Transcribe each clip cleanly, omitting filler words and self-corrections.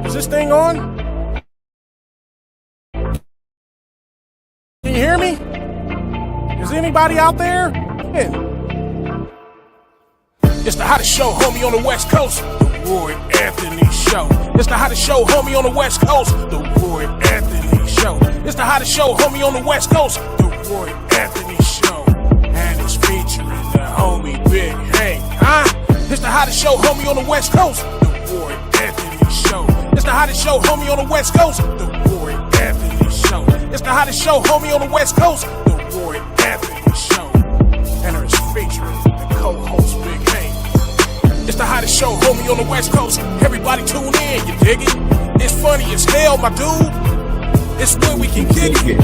Is this thing on? Can you hear me? Is anybody out there? Yeah. It's the hottest show, homie, on the West Coast. The Roy Anthony Show. It's the hottest show, homie, on the West Coast. The Roy Anthony Show. It's the hottest show, homie, on the West Coast. The Roy Anthony Show. And it's featuring the homie Big Hank, huh? It's the hottest show, homie, on the West Coast. The Roy Anthony Show. It's the hottest show, homie, on the West Coast. The Roy Anthony Show. It's the hottest show, homie, on the West Coast. The Roy Anthony Show. And it's featuring the co-host Big Hank. It's the hottest show, homie, on the West Coast. Everybody tune in, you dig it? It's funny as hell, my dude. It's when we can kick it.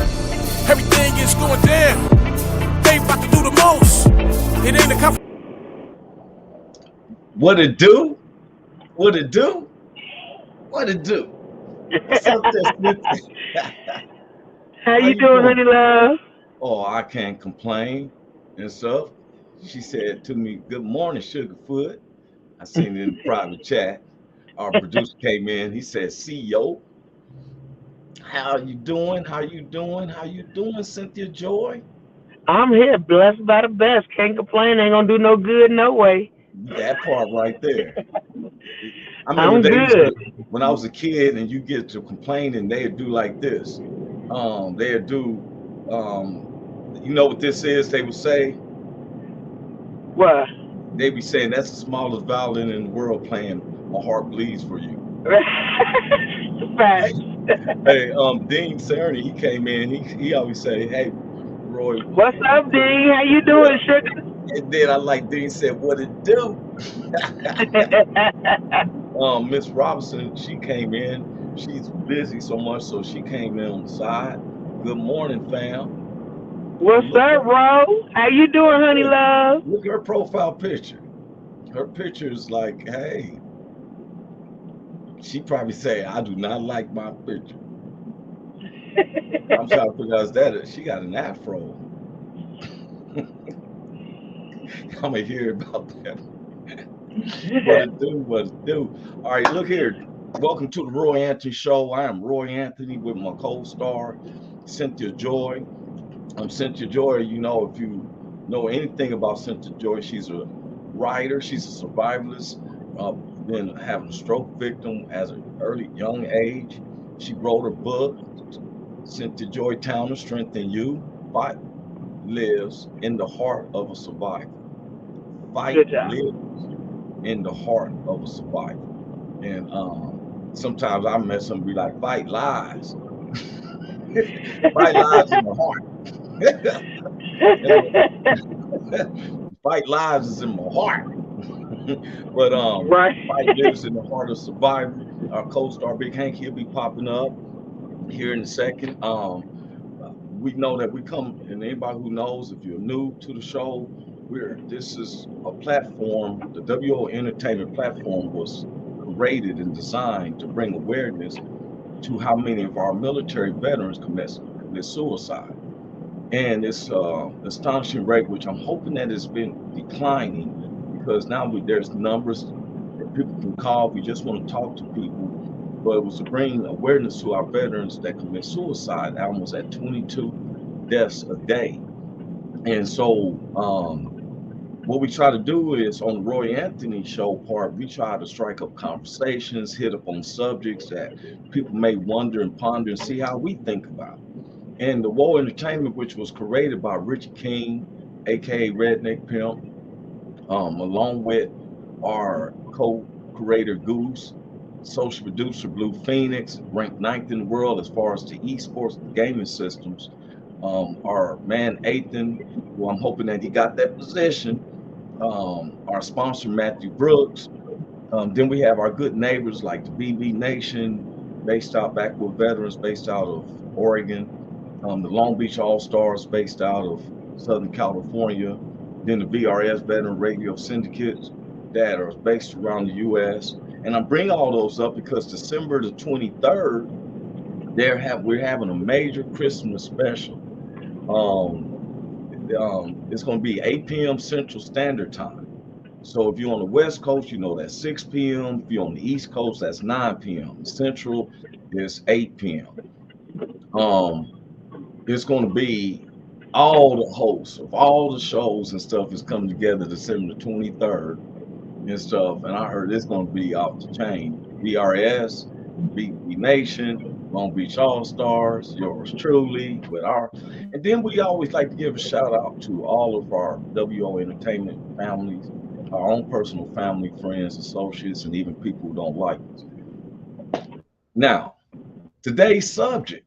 Everything is going down. They about to do the most. It ain't a What it do? What it do? What it do? What's up there, How you doing, honey love? Oh, I can't complain and stuff. She said to me, "Good morning, Sugarfoot." I seen it in the private chat. Our producer came in. He said, "See yo, how you doing? How you doing? How you doing, Cynthia Joi?" I'm here, blessed by the best. Can't complain. Ain't gonna do no good, no way. That part right there. I I'm remember good. when I was a kid, and you get to complain, and they'd do like this. They'd do, you know what this is? They would say, What? they be saying, "That's the smallest violin in the world playing My Heart Bleeds for You." Right. Hey, Dean Cerny, he came in, he always say, "Hey, Roy." What's up, D? How you doing, sugar? And then I like Dean said, "What it do?" Miss Robinson, she came in. She's busy so much, so she came in on the side. Good morning, fam. What's up, Ro? How you doing, honey love? Look at her profile picture. Her picture is like, hey. She probably say, "I do not like my picture." I'm trying to figure out, is that she got an afro? I'm gonna hear about that. What it do, what it do. All right, look here. Welcome to the Roy Anthony Show. I am Roy Anthony with my co-star, Cynthia Joi. Cynthia Joi, you know, if you know anything about Cynthia Joi, she's a writer, she's a survivalist, been having a stroke victim as an young age. She wrote a book, Cynthia Joi Towner, Strength in You. Fight lives in the heart of a survivor. Fight lives in the heart of a survivor. And sometimes I mess up and be like, fight lies. Fight lives in the heart. Fight lives is in my heart. But fight lives in the heart of survivor. Our co-star Big Hank, he'll be popping up here in a second. We know that we come, and anybody who knows, if you're new to the show, this is a platform. The WO Entertainment platform was created and designed to bring awareness to how many of our military veterans commit suicide. And it's astonishing rate, which I'm hoping that it's been declining, because now there's numbers that people can call. We just want to talk to people. But it was to bring awareness to our veterans that commit suicide, almost at 22 deaths a day. And so what we try to do is, on the Roy Anthony Show part, we try to strike up conversations, hit up on subjects that people may wonder and ponder and see how we think about it. And the WO Entertainment, which was created by Richard King, aka Redneck Pimp, along with our co-creator Goose, social producer Blue Phoenix, ranked 9th in the world as far as the esports gaming systems. Our man Ethan, who I'm hoping that he got that position. Our sponsor Matthew Brooks. Then we have our good neighbors like the BB Nation, based out Backward Veterans, based out of Oregon. The Long Beach All Stars, based out of Southern California. Then the VRS Veteran Radio Syndicates that are based around the U.S. And I'm bringing all those up because December the 23rd, we're having a major Christmas special. It's going to be 8 p.m. Central Standard Time. So if you're on the West Coast, you know that's 6 p.m. If you're on the East Coast, that's 9 p.m. Central is 8 p.m. Um, it's going to be all the hosts of all the shows and stuff is coming together December 23rd and stuff. And I heard it's going to be off the chain. VRS, BB Nation, Long Beach All Stars, yours truly, with our. And then we always like to give a shout out to all of our WO Entertainment families, our own personal family, friends, associates, and even people who don't like us. Now, today's subject,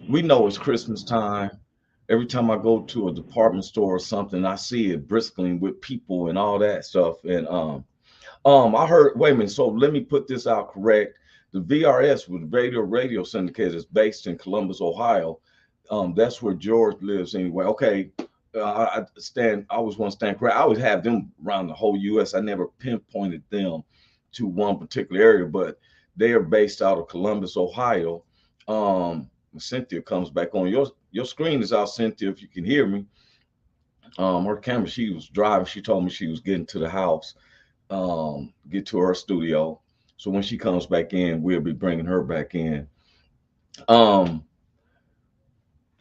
we know it's Christmas time. Every time I go to a department store or something, I see it bristling with people and all that stuff. And I heard, wait a minute, so let me put this out correct. The VRS with Radio Syndicate is based in Columbus, Ohio. That's where George lives anyway. Okay. I always want to stand correct. I always have them around the whole US. I never pinpointed them to one particular area, but they are based out of Columbus, Ohio. Cynthia comes back on. Your screen is out, Cynthia, if you can hear me. Her camera, she was driving. She told me she was getting to the house, get to her studio. So when she comes back in, we'll be bringing her back in. The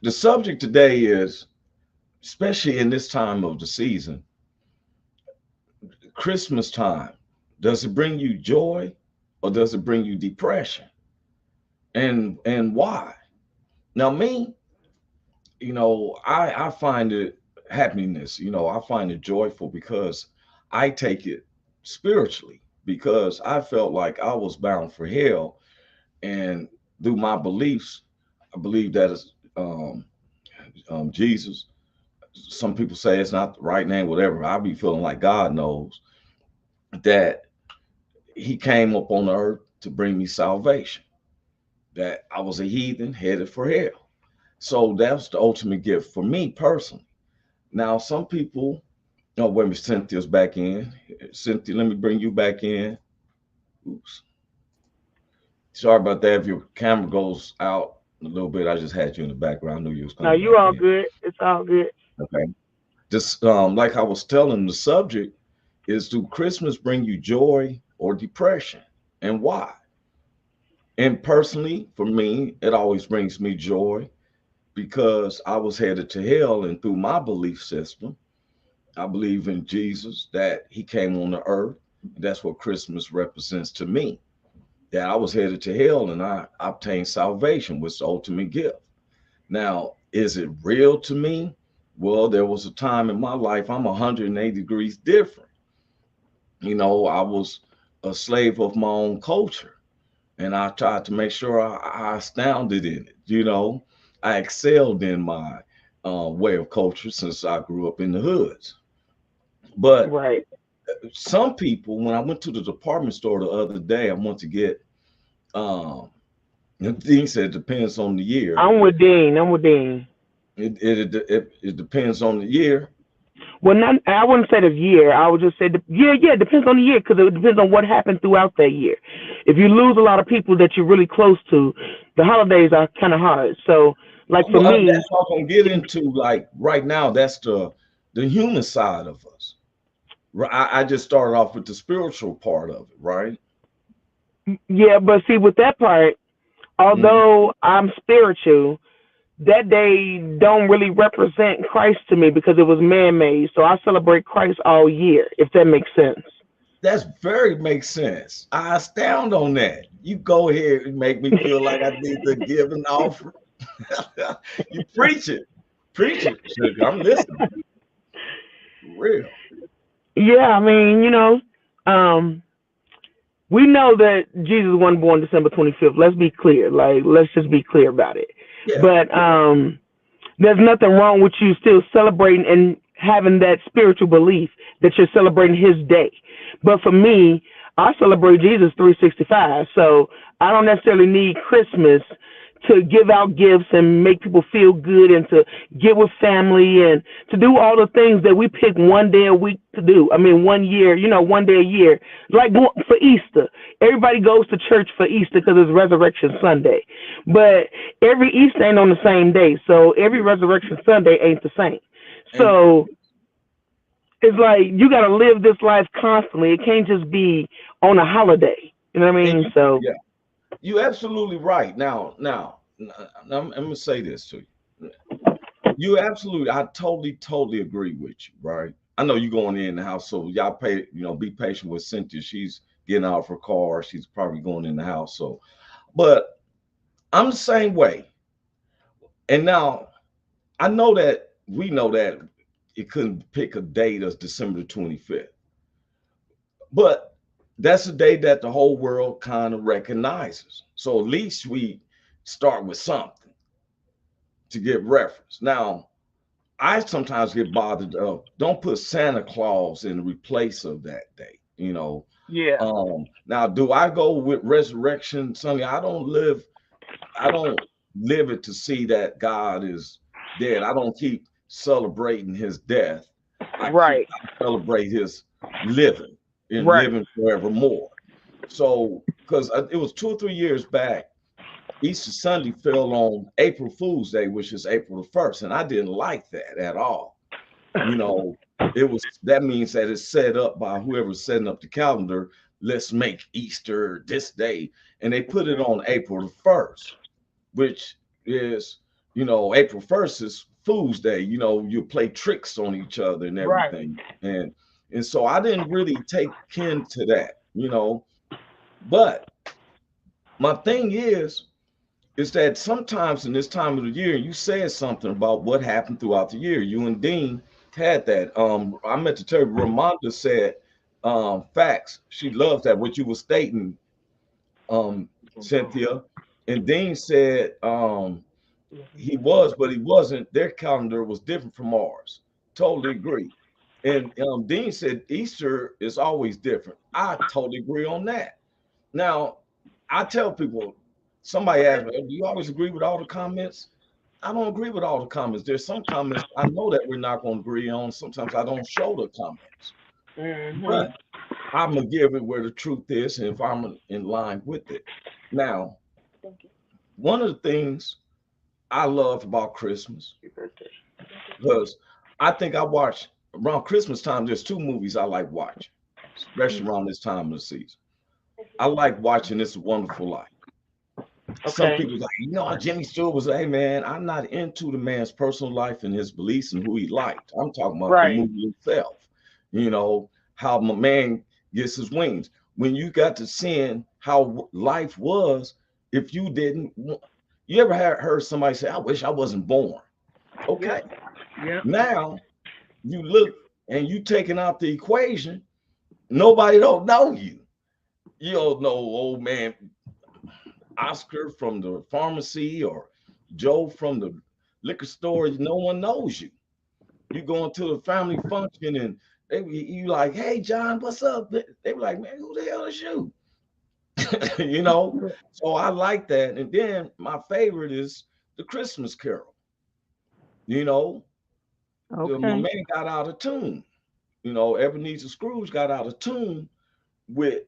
subject today is, especially in this time of the season, Christmas time. Does it bring you joy or does it bring you depression? And why? Now, me, I find it happiness, I find it joyful because I take it spiritually, because I felt like I was bound for hell. And through my beliefs, I believe that is Jesus. Some people say it's not the right name, whatever. I be feeling like God knows that he came up on the earth to bring me salvation, that I was a heathen headed for hell. So that's the ultimate gift for me personally. Now, some people, oh, wait a minute, Cynthia's back in. Cynthia, let me bring you back in. Oops. Sorry about that. If your camera goes out a little bit, I just had you in the background. I knew you was No, coming you back all in. good. It's all good. Okay. Just like I was telling, the subject is, do Christmas bring you joy or depression, and why? And personally, for me, it always brings me joy because I was headed to hell, and through my belief system, I believe in Jesus, that he came on the earth. That's what Christmas represents to me, that I was headed to hell and I obtained salvation, which is the ultimate gift. Now, is it real to me? Well, there was a time in my life I'm 180 degrees different. I was a slave of my own culture, and I tried to make sure I astounded in it. I excelled in my way of culture since I grew up in the hoods. But Right. some people, when I went to the department store the other day, I went to get, Dean said it depends on the year. I'm with Dean. It depends on the year. Well, I wouldn't say the year. I would just say, it depends on the year, because it depends on what happened throughout that year. If you lose a lot of people that you're really close to, the holidays are kind of hard. So, like for me, that's what I'm gonna get into. Like right now, that's the human side of us. I just started off with the spiritual part of it, right? yeah, but see, with that part, although I'm spiritual, that day don't really represent Christ to me because it was man-made. So I celebrate Christ all year, if that makes sense. That's very makes sense. I astound on that. You go ahead and make me feel like I need to give an offer. You preach it, sugar. I'm listening. Real. Yeah, I mean, we know that Jesus wasn't born December 25th. Let's be clear. Like, let's just be clear about it. Yeah. But there's nothing wrong with you still celebrating and having that spiritual belief that you're celebrating his day. But for me, I celebrate Jesus 365. So I don't necessarily need Christmas to give out gifts and make people feel good and to get with family and to do all the things that we pick one day a week to do. I mean, 1 year, one day a year. Like for Easter, everybody goes to church for Easter because it's Resurrection Sunday. But every Easter ain't on the same day. So every Resurrection Sunday ain't the same. So It's like you got to live this life constantly. It can't just be on a holiday. You know what I And mean? So yeah, you're absolutely right. Now, I'm gonna say this to you. You absolutely, I totally agree with you, right? I know you going in the house, so y'all be patient with Cynthia. She's getting out of her car. She's probably going in the house. So, but I'm the same way. And now I know that we know that it couldn't pick a date as December the 25th, but that's a day that the whole world kind of recognizes. So at least we start with something to get reference. Now, I sometimes get bothered of don't put Santa Claus in replace of that day, you know. yeah, Now do I go with Resurrection Sunday? I don't live it to see that God is dead. I don't keep celebrating his death. right, I celebrate his living and right. living forevermore. So because it was 2 or 3 years back, Easter Sunday fell on April Fool's Day, which is April the 1st, and I didn't like that at all. You know, that means that it's set up by whoever's setting up the calendar. Let's make Easter this day, and they put it on April the 1st, which is, April 1st is Fool's Day. You play tricks on each other and Right. everything, and so I didn't really take kin to that. But my thing is that sometimes in this time of the year, you said something about what happened throughout the year. You and Dean had that. I meant to tell you, Ramonda said facts. She loves that, what you were stating, Cynthia. And Dean said he was, but he wasn't. Their calendar was different from ours. Totally agree. And Dean said Easter is always different. I totally agree on that. Now, I tell people, somebody asked me, do you always agree with all the comments? I don't agree with all the comments. There's some comments I know that we're not going to agree on. Sometimes I don't show the comments, Hmm. but I'm going to give it where the truth is and if I'm in line with it. Now, one of the things I love about Christmas, because I think I watch around Christmas time, there's two movies I like watching, especially around this time of the season. I like watching It's a Wonderful Life. Some Okay. people like, Jimmy Stewart was, hey man, I'm not into the man's personal life and his beliefs and who he liked. I'm talking about the Right. movie itself. How my man gets his wings. When you got to seeing how life was, if you didn't, you ever heard somebody say, I wish I wasn't born? Okay. Yep. Yep. Now you look and you taking out the equation, nobody don't know you. You don't know old man Oscar from the pharmacy or Joe from the liquor store. No one knows you. You going to a family function and you like, hey John, what's up? They were like, man, who the hell is you? you know. So I like that. And then my favorite is the Christmas Carol. You know, my Okay. man got out of tune. Ebenezer Scrooge got out of tune with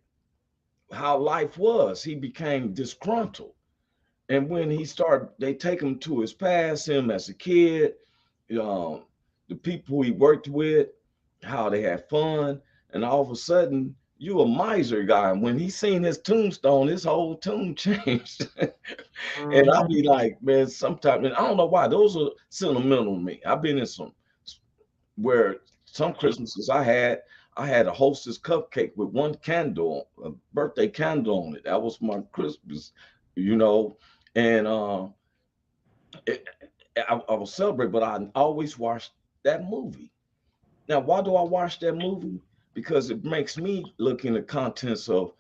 how life was. He became disgruntled. And when they take him to his past, him as a kid, um, the people he worked with, how they had fun, and all of a sudden, you a miser guy. And when he seen his tombstone, his whole tune changed. And I'll Hmm. be like, man, sometimes, and I don't know why, those are sentimental to me. I've been in some where some Christmases I had a Hostess cupcake with one candle, a birthday candle on it. That was my Christmas, you know. And it, I will celebrate, but I always watch that movie. Now, why do I watch that movie? Because it makes me look in the contents of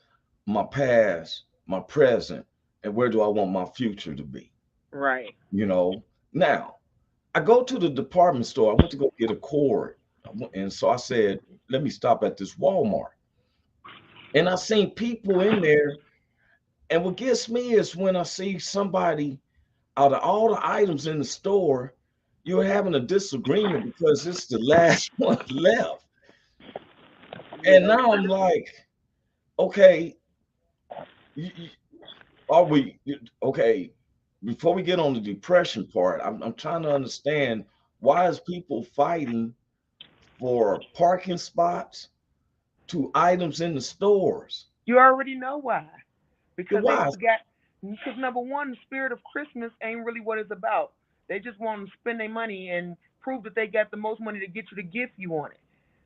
my past, my present, and where do I want my future to be? Right. You know. Now, I go to the department store. I went to go get a cord, and so I said, "Let me stop at this Walmart." And I seen people in there, and what gets me is when I see somebody out of all the items in the store, you're having a disagreement because it's the last one left. And Yeah. now I'm like, okay, you, are we okay? Before we get on the depression part, I'm trying to understand why is people fighting for parking spots to items in the stores. You already know why. Because they Why? forgot. Because number one, the spirit of Christmas ain't really what it's about. They just want to spend their money and prove that they got the most money to get you the gift you wanted.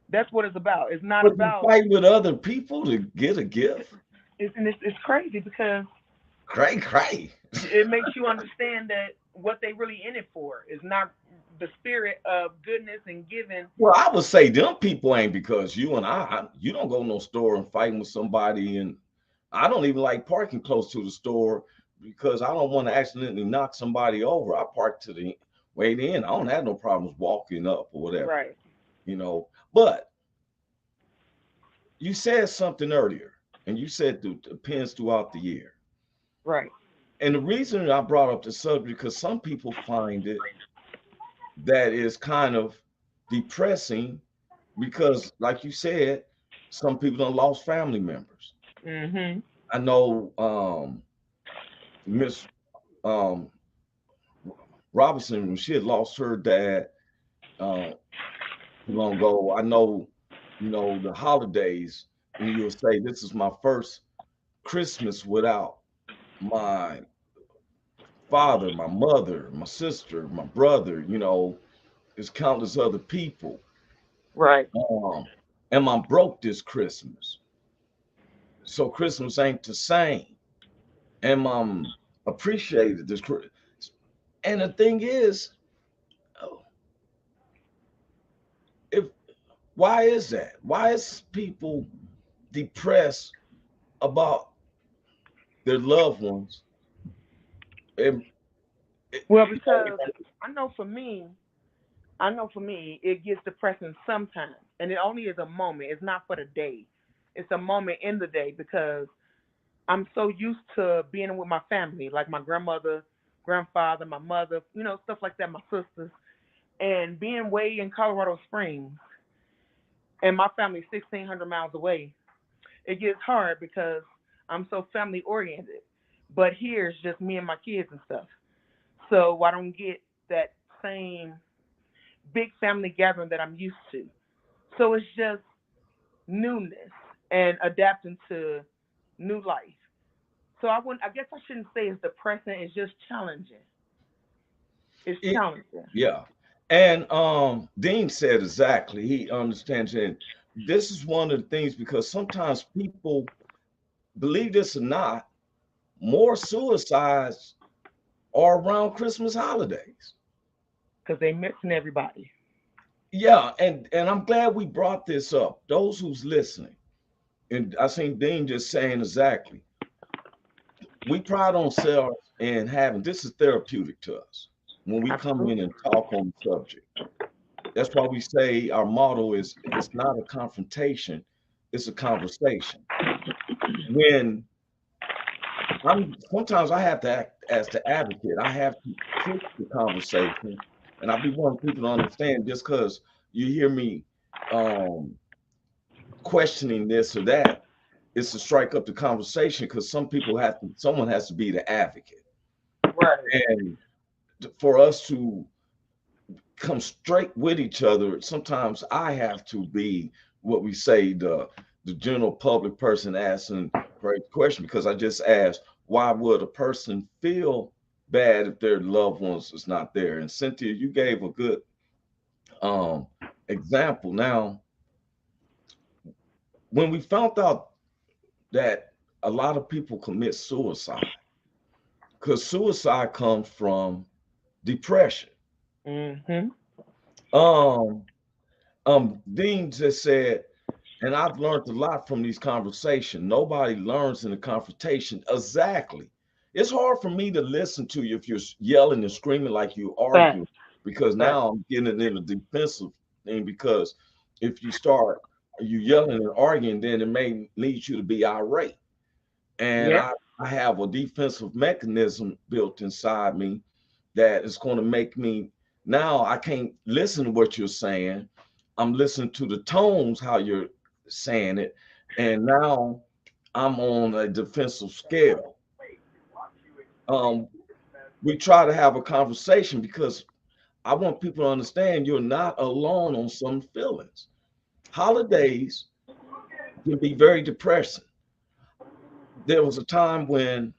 That's what it's about. It's not But you about. fight with other people to get a gift? It's crazy because Cray cray. it makes you understand that what they really in it for is not the spirit of goodness and giving. Well, I would say them people ain't, because you and you don't go no store and fighting with somebody, and I don't even like parking close to the store because I don't want to accidentally knock somebody over. I park to the way in. I don't have no problems walking up or whatever, Right. But you said something earlier, and you said it depends throughout the year. Right. And the reason I brought up the subject, because some people find it that is kind of depressing, because, like you said, some people done lost family members. Mm-hmm. I know Miss Robinson, when she had lost her dad uh, long ago. I know, the holidays, and you'll say, "This is my first Christmas without my father, my mother, my sister, my brother." There's countless other people. Right. And I'm broke this Christmas, so Christmas ain't the same. And I'm appreciated this Christmas. And the thing is, oh, if why is that? Why is people depressed about their loved ones? And Well, because I know for me, it gets depressing sometimes, and it only is a moment. It's not for the day. It's a moment in the day because I'm so used to being with my family, like my grandmother, grandfather, my mother, stuff like that, my sisters, and being way in Colorado Springs, and my family's 1,600 miles away. It gets hard because I'm so family oriented, but here it's just me and my kids and stuff. So I don't get that same big family gathering that I'm used to. So it's just newness and adapting to new life. So I guess I shouldn't say it's depressing. It's just challenging. It's it, challenging. yeah. And Dean said exactly. He understands it. This is one of the things, because sometimes people, believe this or not, more suicides are around Christmas holidays. Because they missing everybody. Yeah, and I'm glad we brought this up. Those who's listening, and I seen Dean just saying exactly. We pride ourselves in having, this is therapeutic to us when we come in Absolutely. and talk on the subject. That's why we say our motto is, it's not a confrontation, it's a conversation. When sometimes I have to act as the advocate. I have to push the conversation, and I be wanting people to understand, just because you hear me um, questioning this or that, it's to strike up the conversation, because someone has to be the advocate, Right. and for us to come straight with each other, sometimes I have to be, what we say, the general public person asking great question, because I just asked, why would a person feel bad if their loved ones is not there? And Cynthia, you gave a good um example. Now, when we found out that a lot of people commit suicide, because suicide comes from depression. Mm-hmm. um Dean just said, and I've learned a lot from these conversations. Nobody learns in a confrontation. Exactly. It's hard for me to listen to you if you're yelling and screaming like you Facts. argue, because Facts. now I'm getting in a defensive thing. Because if you yelling and arguing, then it may lead you to be irate. And Yep. I have a defensive mechanism built inside me that is going to make me, now I can't listen to what you're saying. I'm listening to the tones, how you're saying it. And now I'm on a defensive scale. Um, we try to have a conversation, because I want people to understand you're not alone on some feelings. Holidays can be very depressing. There was a time when,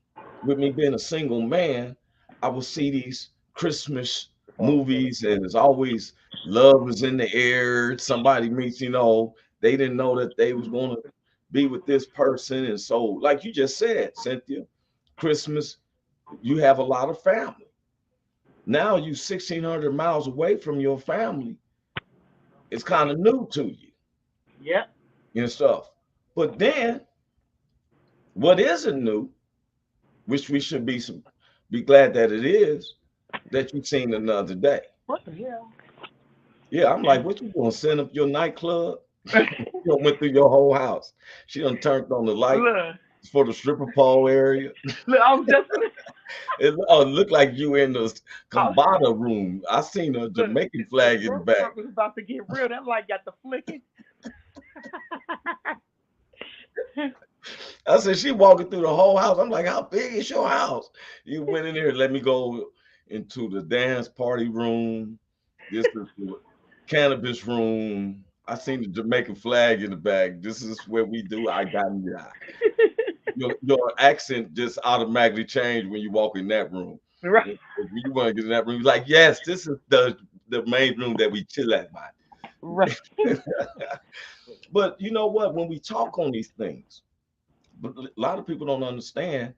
with me being a single man, I would see these Christmas movies, and it's always love was in the air. Somebody meets, they didn't know that they was going to be with this person. And so, like you just said, Cynthia, Christmas, you have a lot of family. Now you 1,600 miles away from your family. It's kind of new to you. Yep. And stuff. But then what isn't new, which we should be glad that it is, that you've seen another day. What the hell? Yeah, I'm like, what you gonna send up your nightclub? You done went through your whole house. She done turned on the light Look, for the stripper pole area. look, I was just It looked like you in the Kambata room. I seen a Jamaican flag in the back. was about to get real. That light got the flicking. I said, she walking through the whole house. I'm like, how big is your house? You went in there, let me go into the dance party room. This is the cannabis room. I seen the Jamaican flag in the back. This is where we do I got ya. Your accent just automatically changed when you walk in that room. Right. When you want to get in that room, you're like, yes, this is the main room that we chill at, man. Right. But you know what? When we talk on these things, but a lot of people don't understand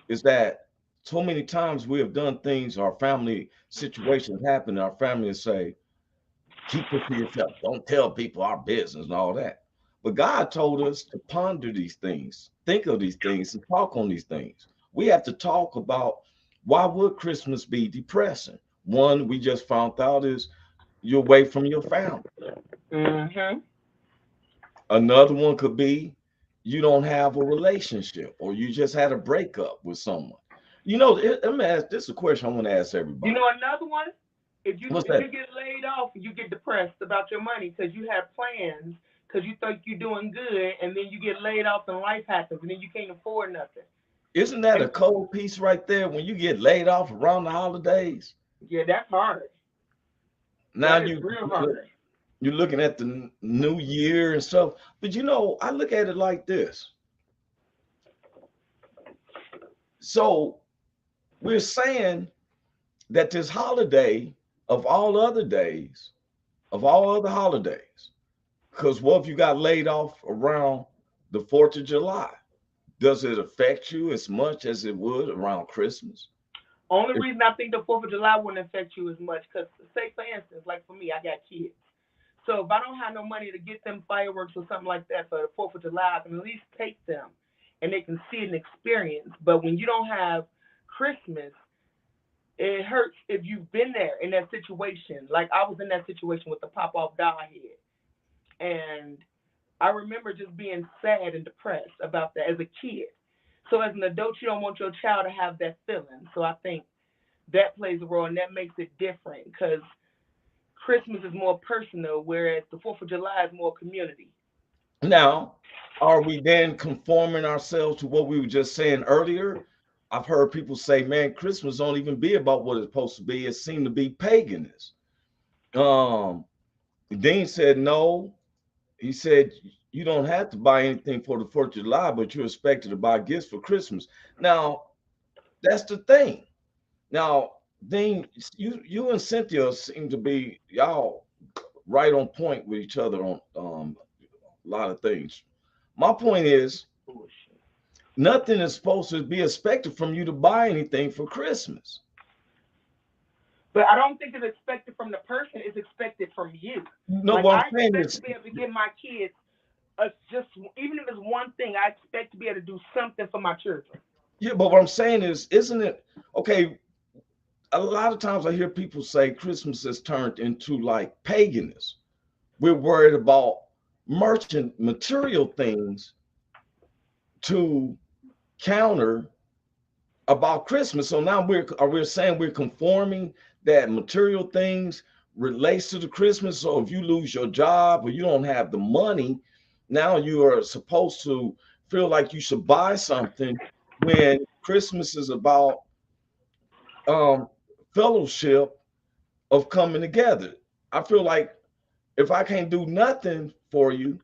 is that so many times we have done things, our family situations happen, our family say, keep it to yourself. Don't tell people our business and all that. But God told us to ponder these things, think of these things, and talk on these things. We have to talk about why would Christmas be depressing? One, we just found out is you're away from your family. Mm-hmm. Another one could be you don't have a relationship or you just had a breakup with someone. Let me ask this is a question I want to ask everybody. You know another one? If you What's that? get laid off, you get depressed about your money because you have plans because you think you're doing good, and then you get laid off and life happens, and then you can't afford nothing. Isn't that a cold piece right there when you get laid off around the holidays? Yeah, that's hard. Now That is real hard. You're looking at the new year and stuff. But I look at it like this. So we're saying that this holiday of all other days, of all other holidays, because what if you got laid off around the 4th of July? Does it affect you as much as it would around Christmas? Only reason I think the 4th of July wouldn't affect you as much, because say for instance, like for me, I got kids. So if I don't have no money to get them fireworks or something like that for the 4th of July, I can at least take them and they can see an experience. But when you don't have Christmas, it hurts if you've been there in that situation. Like I was in that situation with the pop-off doll head. And I remember just being sad and depressed about that as a kid. So as an adult, you don't want your child to have that feeling. So I think that plays a role, and that makes it different because Christmas is more personal, whereas the 4th of July is more community. Now, are we then conforming ourselves to what we were just saying earlier? I've heard people say, man, Christmas don't even be about what it's supposed to be. It seemed to be paganism. Dean said no. He said you don't have to buy anything for the 4th of July, but you're expected to buy gifts for Christmas. Now, that's the thing. Now, Dean, you and Cynthia seem to be y'all right on point with each other on a lot of things. My point is, nothing is supposed to be expected from you to buy anything for Christmas. But I don't think it's expected from the person. It's expected from you. No, like, what I I'm saying expect is, to be able to give my kids just even if it's one thing. I expect to be able to do something for my children. yeah, but what I'm saying is, isn't it okay? A lot of times I hear people say Christmas has turned into like paganism. We're worried about merchant material things to counter about Christmas. So now we're saying we're conforming that material things relates to the Christmas. So if you lose your job or you don't have the money, now you are supposed to feel like you should buy something when Christmas is about fellowship of coming together. I feel like if I can't do nothing for you,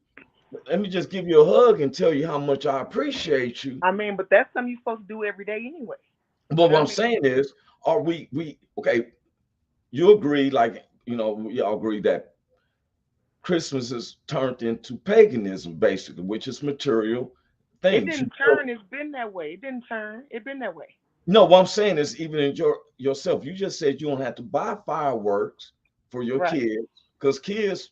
let me just give you a hug and tell you how much I appreciate you. I mean, but that's something you're supposed to do every day anyway. But You know what what I'm I mean? saying is, are we okay? You agree, like we all agree that Christmas is turned into paganism, basically, which is material It things. didn't turn. It's been that way. It didn't turn. It's been that way. No, what I'm saying is, even in yourself, you just said you don't have to buy fireworks for your Right. kids because kids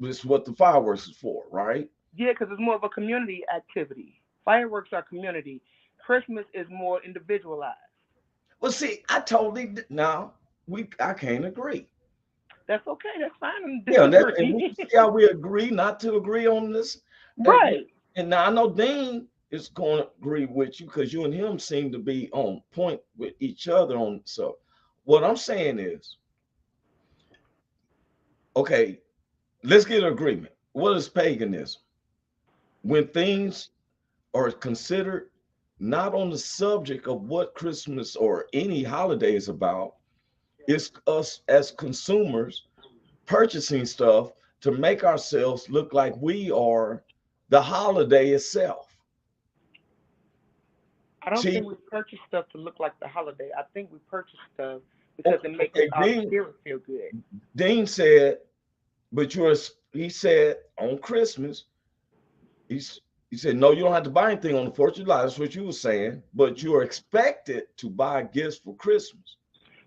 is what the fireworks is for, right? Yeah, because it's more of a community activity. Fireworks are community. Christmas is more individualized. Well, see, I totally now I can't agree. That's okay. That's fine. And Yeah, and we can disagree. see how we agree not to agree on this. And, Right. and now I know Dean is going to agree with you because you and him seem to be on point with each other on. So, what I'm saying is, okay, let's get an agreement. What is paganism? When things are considered not on the subject of what Christmas or any holiday is about, it's us as consumers purchasing stuff to make ourselves look like we are the holiday itself. I don't See, think we purchase stuff to look like the holiday. I think we purchase stuff because it makes okay, our spirit feel good. Dean said, but he said on Christmas, he's he said, no, you don't have to buy anything on the 4th of July. That's what you were saying, but you are expected to buy gifts for Christmas.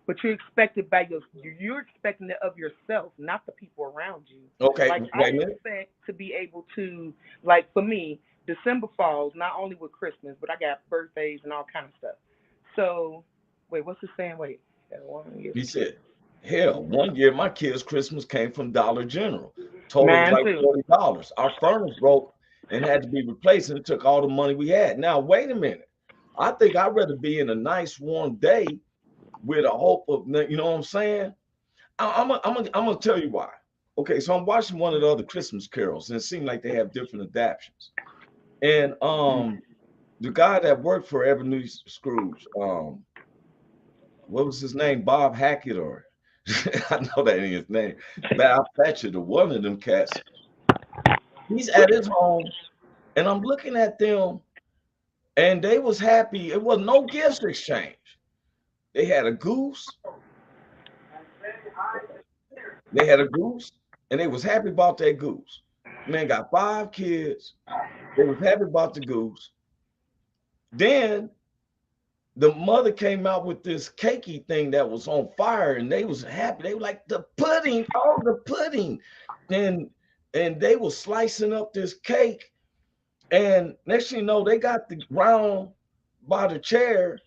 But you expect it by you're expecting it of yourself, not the people around you. Okay, Like I wait a minute. expect to be able to, like for me, December falls not only with Christmas, but I got birthdays and all kind of stuff. So wait, what's the saying? Wait, one year He for kids. said, hell, one year my kids' Christmas came from Dollar General. Total was Mine like too. $40. Our furnace broke and had to be replaced, and it took all the money we had. Now, wait a minute. I think I'd rather be in a nice warm day with a hope of, you know what I'm saying? I'm gonna tell you why. Okay, so I'm watching one of the other Christmas carols, and it seemed like they have different adaptations. And the guy that worked for Ebenezer Scrooge, what was his name? Bob Hackett, or I know that ain't his name. Val Fetcher, or one of them cats. He's at his home, and I'm looking at them, and they was happy. It was no gifts exchange. They had a goose. They had a goose, and they was happy about that goose. Man got 5 kids. They was happy about the goose. Then the mother came out with this cakey thing that was on fire, and they was happy. They were like, the pudding, oh, the pudding. And they were slicing up this cake. And next thing you know, they got the round by the chair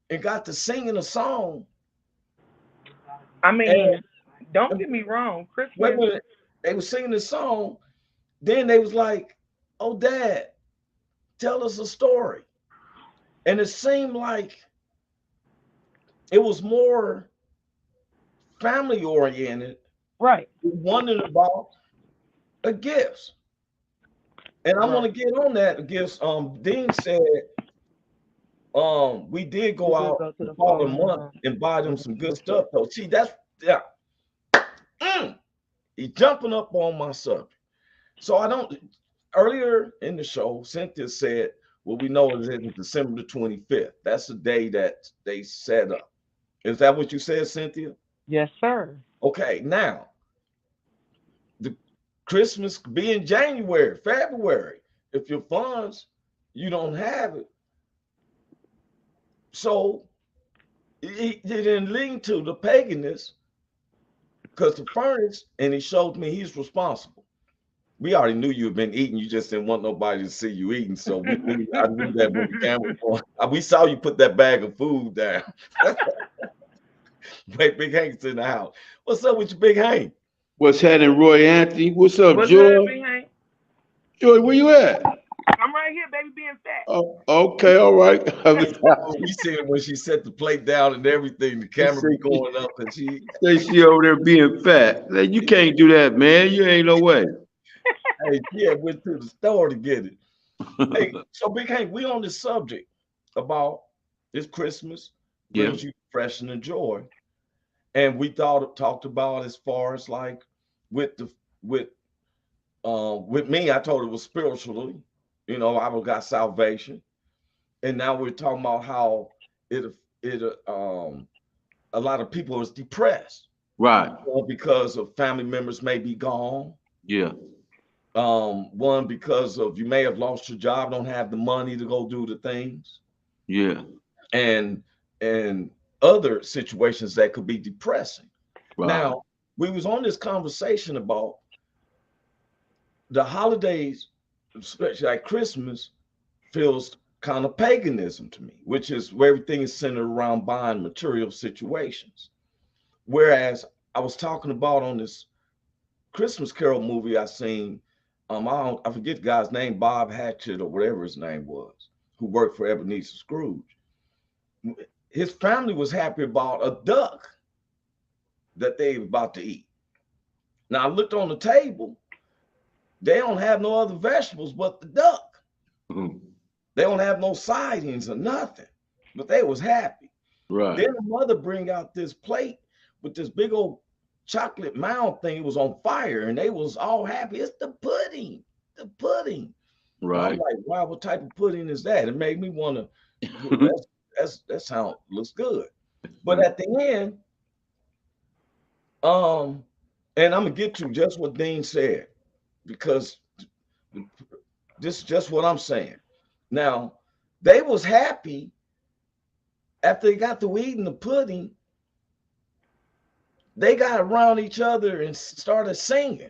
and got to singing a song. I And mean, don't get me wrong, wait a Christmas. minute, they were singing the song. Then they was like, oh, Dad, tell us a story. And it seemed like it was more family oriented, Right. wondering about a gift. And I want Right. to get on that gifts. Dean said we did We go did out go to the the following following month month. and buy them some good stuff though. See, that's yeah. He jumping up on my subject. So I don't earlier in the show, Cynthia said, well, we know it is December the 25th. That's the day that they set up. Is that what you said, Cynthia? Yes, sir. Okay, now the Christmas be in January, February. If your funds, you don't have it. So it didn't lean to the paganism because the furnace, and he showed me he's responsible. We already knew you had been eating. You just didn't want nobody to see you eating. So I knew that when the camera was on. We saw you put that bag of food down. Big Hank's in the house. What's up with you, Big Hank? What's happening, Roy Anthony? What's up, What's good, Joy? Big Hank? Joy, where you at? I'm right here, baby, being fat. Oh, okay, all right. Oh, we seen it when she set the plate down and everything. The She camera say be going up, and she, she over there being fat. Like, you can't do that, man. You ain't no way. hey, yeah, went to the store to get it. Hey, so Big Hank, we on this subject about this Christmas Yeah. brings you freshen and joy. And we talked about as far as like with the with me, I told it was spiritually, I got salvation. And now we're talking about how it a lot of people is depressed, Right. because of family members may be gone. Yeah. One, because of you may have lost your job, don't have the money to go do the things. Yeah. And other situations that could be depressing. Right. Now, we was on this conversation about the holidays, especially like Christmas, feels kind of paganism to me, which is where everything is centered around buying material situations. Whereas I was talking about on this Christmas Carol movie I seen, I forget the guy's name, Bob Hatchett or whatever his name was, who worked for Ebenezer Scrooge. His family was happy about a duck that they were about to eat. Now I looked on the table, they don't have no other vegetables but the duck. Mm-hmm. They don't have no sidings or nothing, but they was happy. Right. Then the mother bring out this plate with this big old chocolate mound thing. It was on fire, and they was all happy. It's the pudding, the pudding. Right. I'm like, wow, what type of pudding is that? It made me want to. That sound looks good. But at the end, and I'm gonna get to just what Dean said, because this is just what I'm saying. Now, they was happy after they got to eating the pudding. They got around each other and started singing.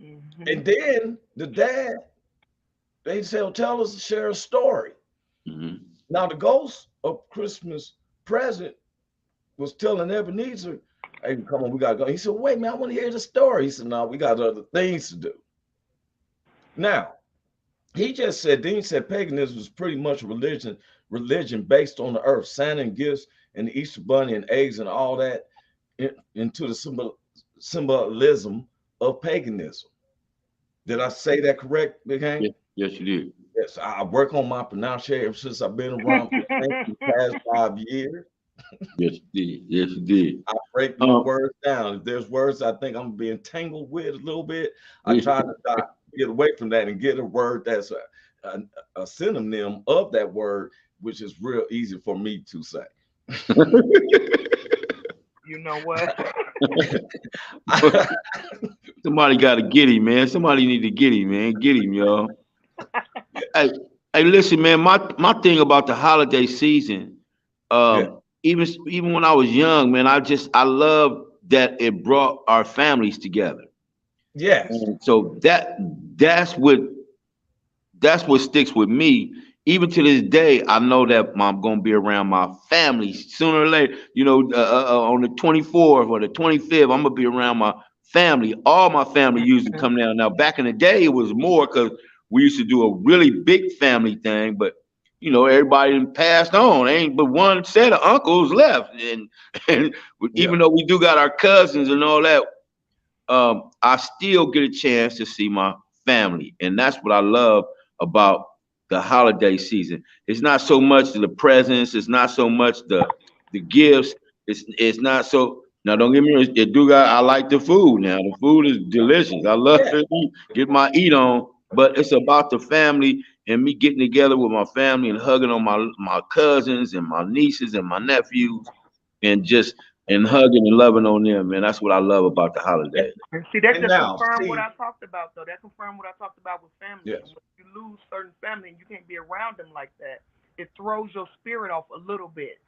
Mm-hmm. And then the dad, they said, tell us, share a story. Mm-hmm. Now, the ghost of Christmas present was telling Ebenezer, hey, come on, we got to go. He said, wait, man, I want to hear the story. He said, no, we got other things to do. Now, he just said, Dean said paganism was pretty much religion based on the earth, Santa and gifts and the Easter bunny and eggs and all that into the symbolism of paganism. Did I say that correct, Big Hank? Yes, you did. Yes, I work on my pronunciation since I've been around for the past 5 years. Yes, you did. Yes, you did. I break my words down. If there's words I think I'm being tangled with a little bit, I try to get away from that and get a word that's a synonym of that word, which is real easy for me to say. You know what? Somebody got to get him, man. Somebody need to get him, man. Get him, y'all. Hey, listen, man. My thing about the holiday season, even when I was young, man, I love that it brought our families together. Yes. And so that's what sticks with me. Even to this day, I know that I'm gonna be around my family sooner or later. On the 24th or the 25th, I'm gonna be around my family. All my family used to come down. Now, back in the day, it was more because we used to do a really big family thing, but everybody passed on. Ain't but one set of uncles left, and even though we do got our cousins and all that, I still get a chance to see my family, and that's what I love about the holiday season. It's not so much the presents. It's not so much the gifts. It's not so. Now, don't get me wrong. I like the food. Now, the food is delicious. I love to get my eat on. But it's about the family and me getting together with my family and hugging on my cousins and my nieces and my nephews, and hugging and loving on them, man. That's what I love about the holiday. See, that just confirmed what I talked about, though. That confirmed what I talked about with family. Yes. When you lose certain family and you can't be around them like that, it throws your spirit off a little bit.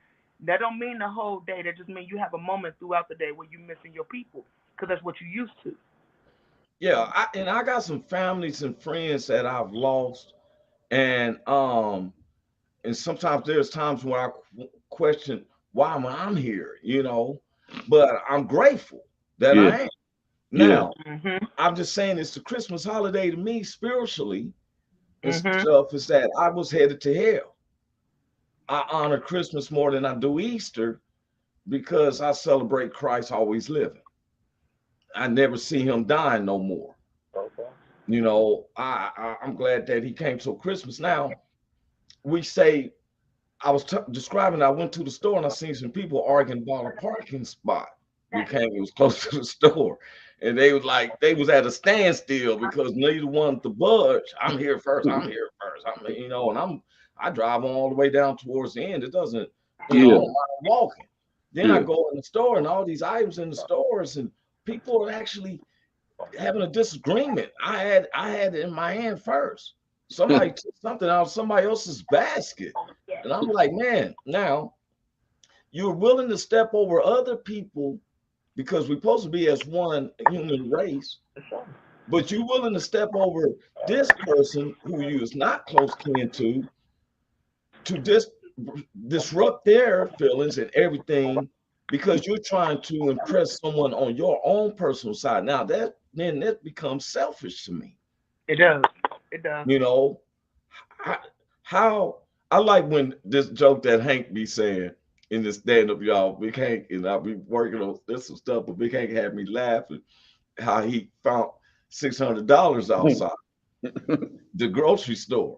That don't mean the whole day. That just means you have a moment throughout the day where you're missing your people because that's what you used to. Yeah, I got some families and friends that I've lost, and sometimes there's times when I question why am I here, but I'm grateful that I am. Now, I'm just saying it's the Christmas holiday to me spiritually and stuff is that I was headed to hell. I honor Christmas more than I do Easter because I celebrate Christ always living. I never see him dying no more. Okay. I'm glad that he came to Christmas. Now, we say I was describing, I went to the store and I seen some people arguing about a parking spot. It was close to the store. And they was at a standstill because neither wanted to budge. I'm here first. I'm here first. I drive all the way down towards the end. It doesn't, I don't mind walking. Then I go in the store and all these items in the stores and people are actually having a disagreement. I had it in my hand first. Somebody took something out of somebody else's basket. And I'm like, man, now you're willing to step over other people because we're supposed to be as one human race, but you're willing to step over this person who you is not close kin to disrupt their feelings and everything because you're trying to impress someone on your own personal side. Now that becomes selfish to me. It does. It does. You know, how I like when this joke that Hank be saying in the stand-up, y'all, Big Hank, and I'll be working on this some stuff, but Big Hank had me laughing how he found $600 outside the grocery store.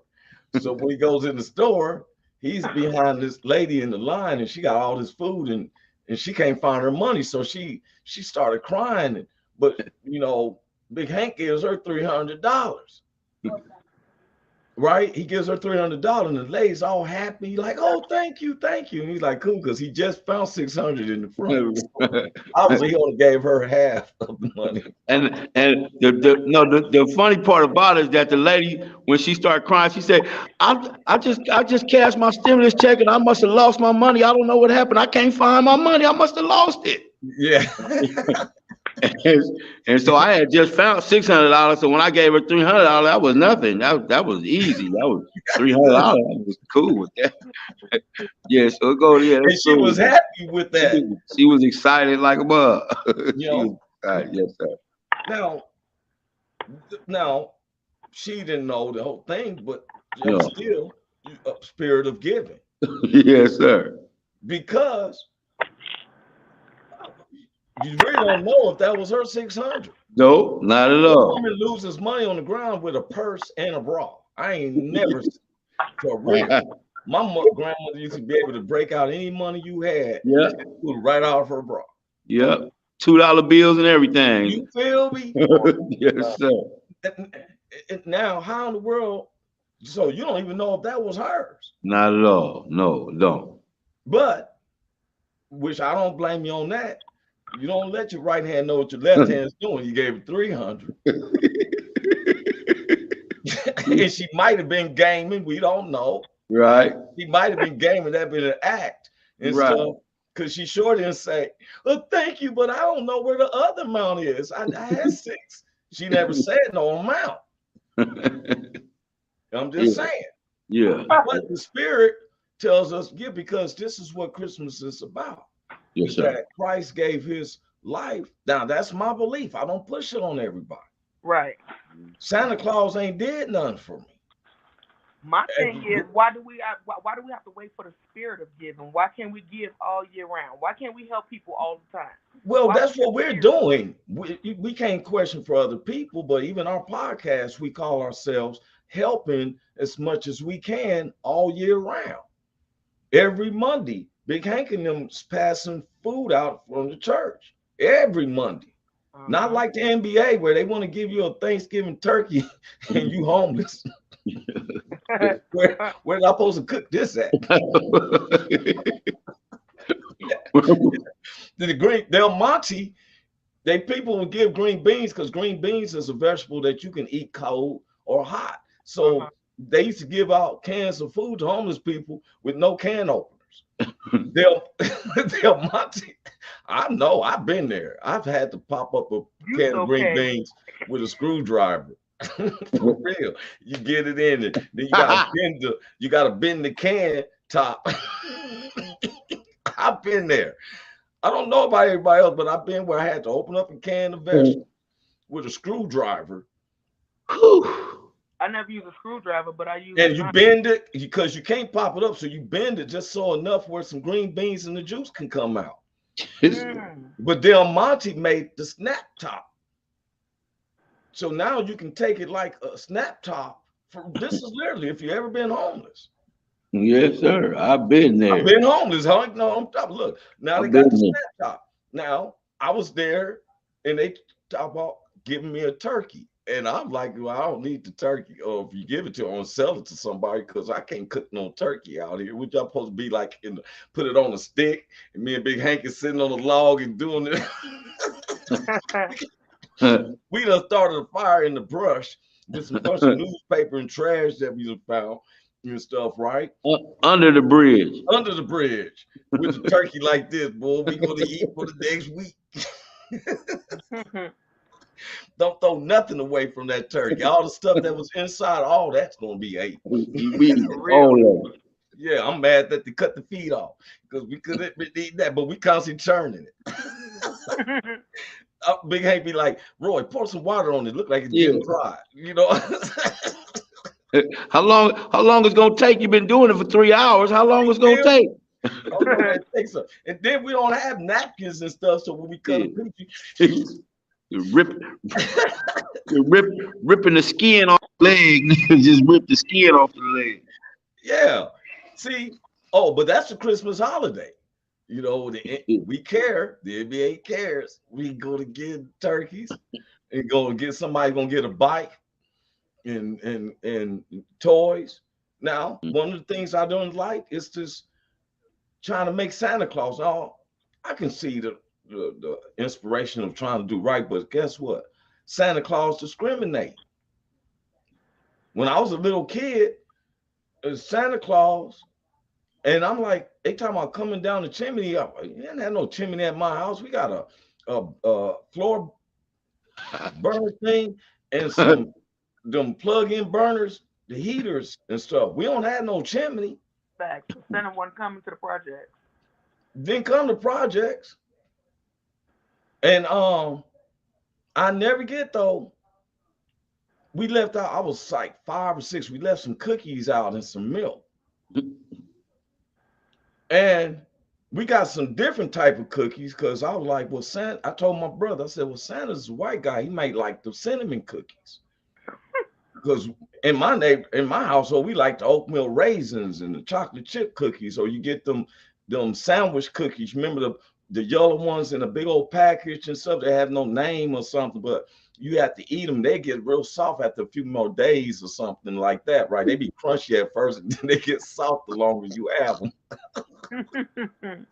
So when he goes in the store, he's behind this lady in the line and she got all this food and she can't find her money. So she started crying. But, you know, Big Hank gives her $300. Right? He gives her $300 and the lady's all happy, like, oh, thank you. And he's like, cool, because he just found 600 in the front. Obviously, he only gave her half of the money. And the funny part about it is that the lady, when she started crying, she said, I just cashed my stimulus check and I must have lost my money. I don't know what happened. I can't find my money. I must have lost it. Yeah. And so I had just found $600. So when I gave her $300, that was nothing. That was easy. That was $300. I was cool with that. Yeah. So it goes. Yeah. And she was happy with that. She was excited like a bug. Yes, sir. Now, she didn't know the whole thing, but still a spirit of giving. Yes, sir. Because you really don't know if that was her 600. No, not at all. A woman loses money on the ground with a purse and a bra. I ain't never for real. My grandmother used to be able to break out any money you had. Yeah, right out of her bra. Yep, $2 bills and everything. You feel me? Yes, sir. Now, how in the world? So you don't even know if that was hers. Not at all. No, don't. But, which I don't blame you on that. You don't let your right hand know what your left hand's doing. You gave her 300. And she might have been gaming. We don't know. Right. She might have been gaming. That been an act and stuff. Because she sure didn't say, "Oh, thank you, but I don't know where the other amount is. I had 6." She never said no amount. I'm just saying. Yeah. But the Spirit tells us, yeah, because this is what Christmas is about. Yes, sir. That Christ gave his life. Now, that's my belief. I don't push it on everybody. Right. Santa Claus ain't did nothing for me. My thing is, why do we have to wait for the spirit of giving? Why can't we give all year round? Why can't we help people all the time? Well, that's what we're doing. We can't question for other people, but even our podcast, we call ourselves helping as much as we can all year round. Every Monday, Big Hank and them passing food out from the church every Monday. Not like the NBA where they want to give you a Thanksgiving turkey and you homeless. where am I supposed to cook this at? Del Monte, people will give green beans because green beans is a vegetable that you can eat cold or hot. So they used to give out cans of food to homeless people with no can openers. Del Monte, I know, I've been there. I've had to pop up a can of green beans with a screwdriver. For real. You get it in it. Then you gotta bend the can top. I've been there. I don't know about everybody else, but I've been where I had to open up a can of vegetables with a screwdriver. I never use a screwdriver, but I use. And you bend it because you can't pop it up, so you bend it just so enough where some green beans and the juice can come out. But Del Monte made the snap top, so now you can take it like a snap top. This is literally if you ever been homeless. Yes, sir. I've been I've there. been homeless, huh? No, I'm top. Look, now they I've got been the there. snap top. Now I was there, and they talk about giving me a turkey, and I'm like, well, I don't need the turkey. Or if you give it to, I'm gonna sell it to somebody because I can't cook no turkey out here. What y'all supposed to be like? Put it on a stick, and me and Big Hank is sitting on a log and doing it. We done started a fire in the brush with some bunch of newspaper and trash that we done found and stuff, right? Under the bridge. Under the bridge with a turkey like this, boy. We gonna eat for the next week. Don't throw nothing away from that turkey. All the stuff that was inside, all that's gonna be ate. All of it. Yeah, I'm mad that they cut the feet off because we could have eaten that, but we constantly churning it. Big Hank be like, Roy, pour some water on it. Look like it's getting dry. You know. How long it's gonna take? You've been doing it for 3 hours. How long it's gonna take? And then we don't have napkins and stuff, so when we cut a piece, ripping the skin off the leg. Just rip the skin off the leg. Yeah. See, but that's the Christmas holiday. You know, we care. The NBA cares. We go to get turkeys and go and get somebody gonna get a bike and toys. Now, one of the things I don't like is just trying to make Santa Claus. Oh, I can see the inspiration of trying to do right, but guess what? Santa Claus discriminate. When I was a little kid, Santa Claus, and I'm like, they talking about coming down the chimney. You didn't have no chimney at my house. We got a floor burner thing and some them plug-in burners, the heaters and stuff. We don't have no chimney. Fact. Santa wasn't coming to the project. Didn't come to projects. And I never get though. We left out, I was like 5 or 6. We left some cookies out and some milk. And we got some different type of cookies because I was like, well, Santa, I told my brother, I said, well, Santa's a white guy. He might like the cinnamon cookies. Because in my household, we like the oatmeal raisins and the chocolate chip cookies. Or you get them sandwich cookies. Remember the yellow ones in a big old package and stuff. They have no name or something, but you have to eat them. They get real soft after a few more days or something like that, right? They be crunchy at first, and then they get soft the longer you have them. Am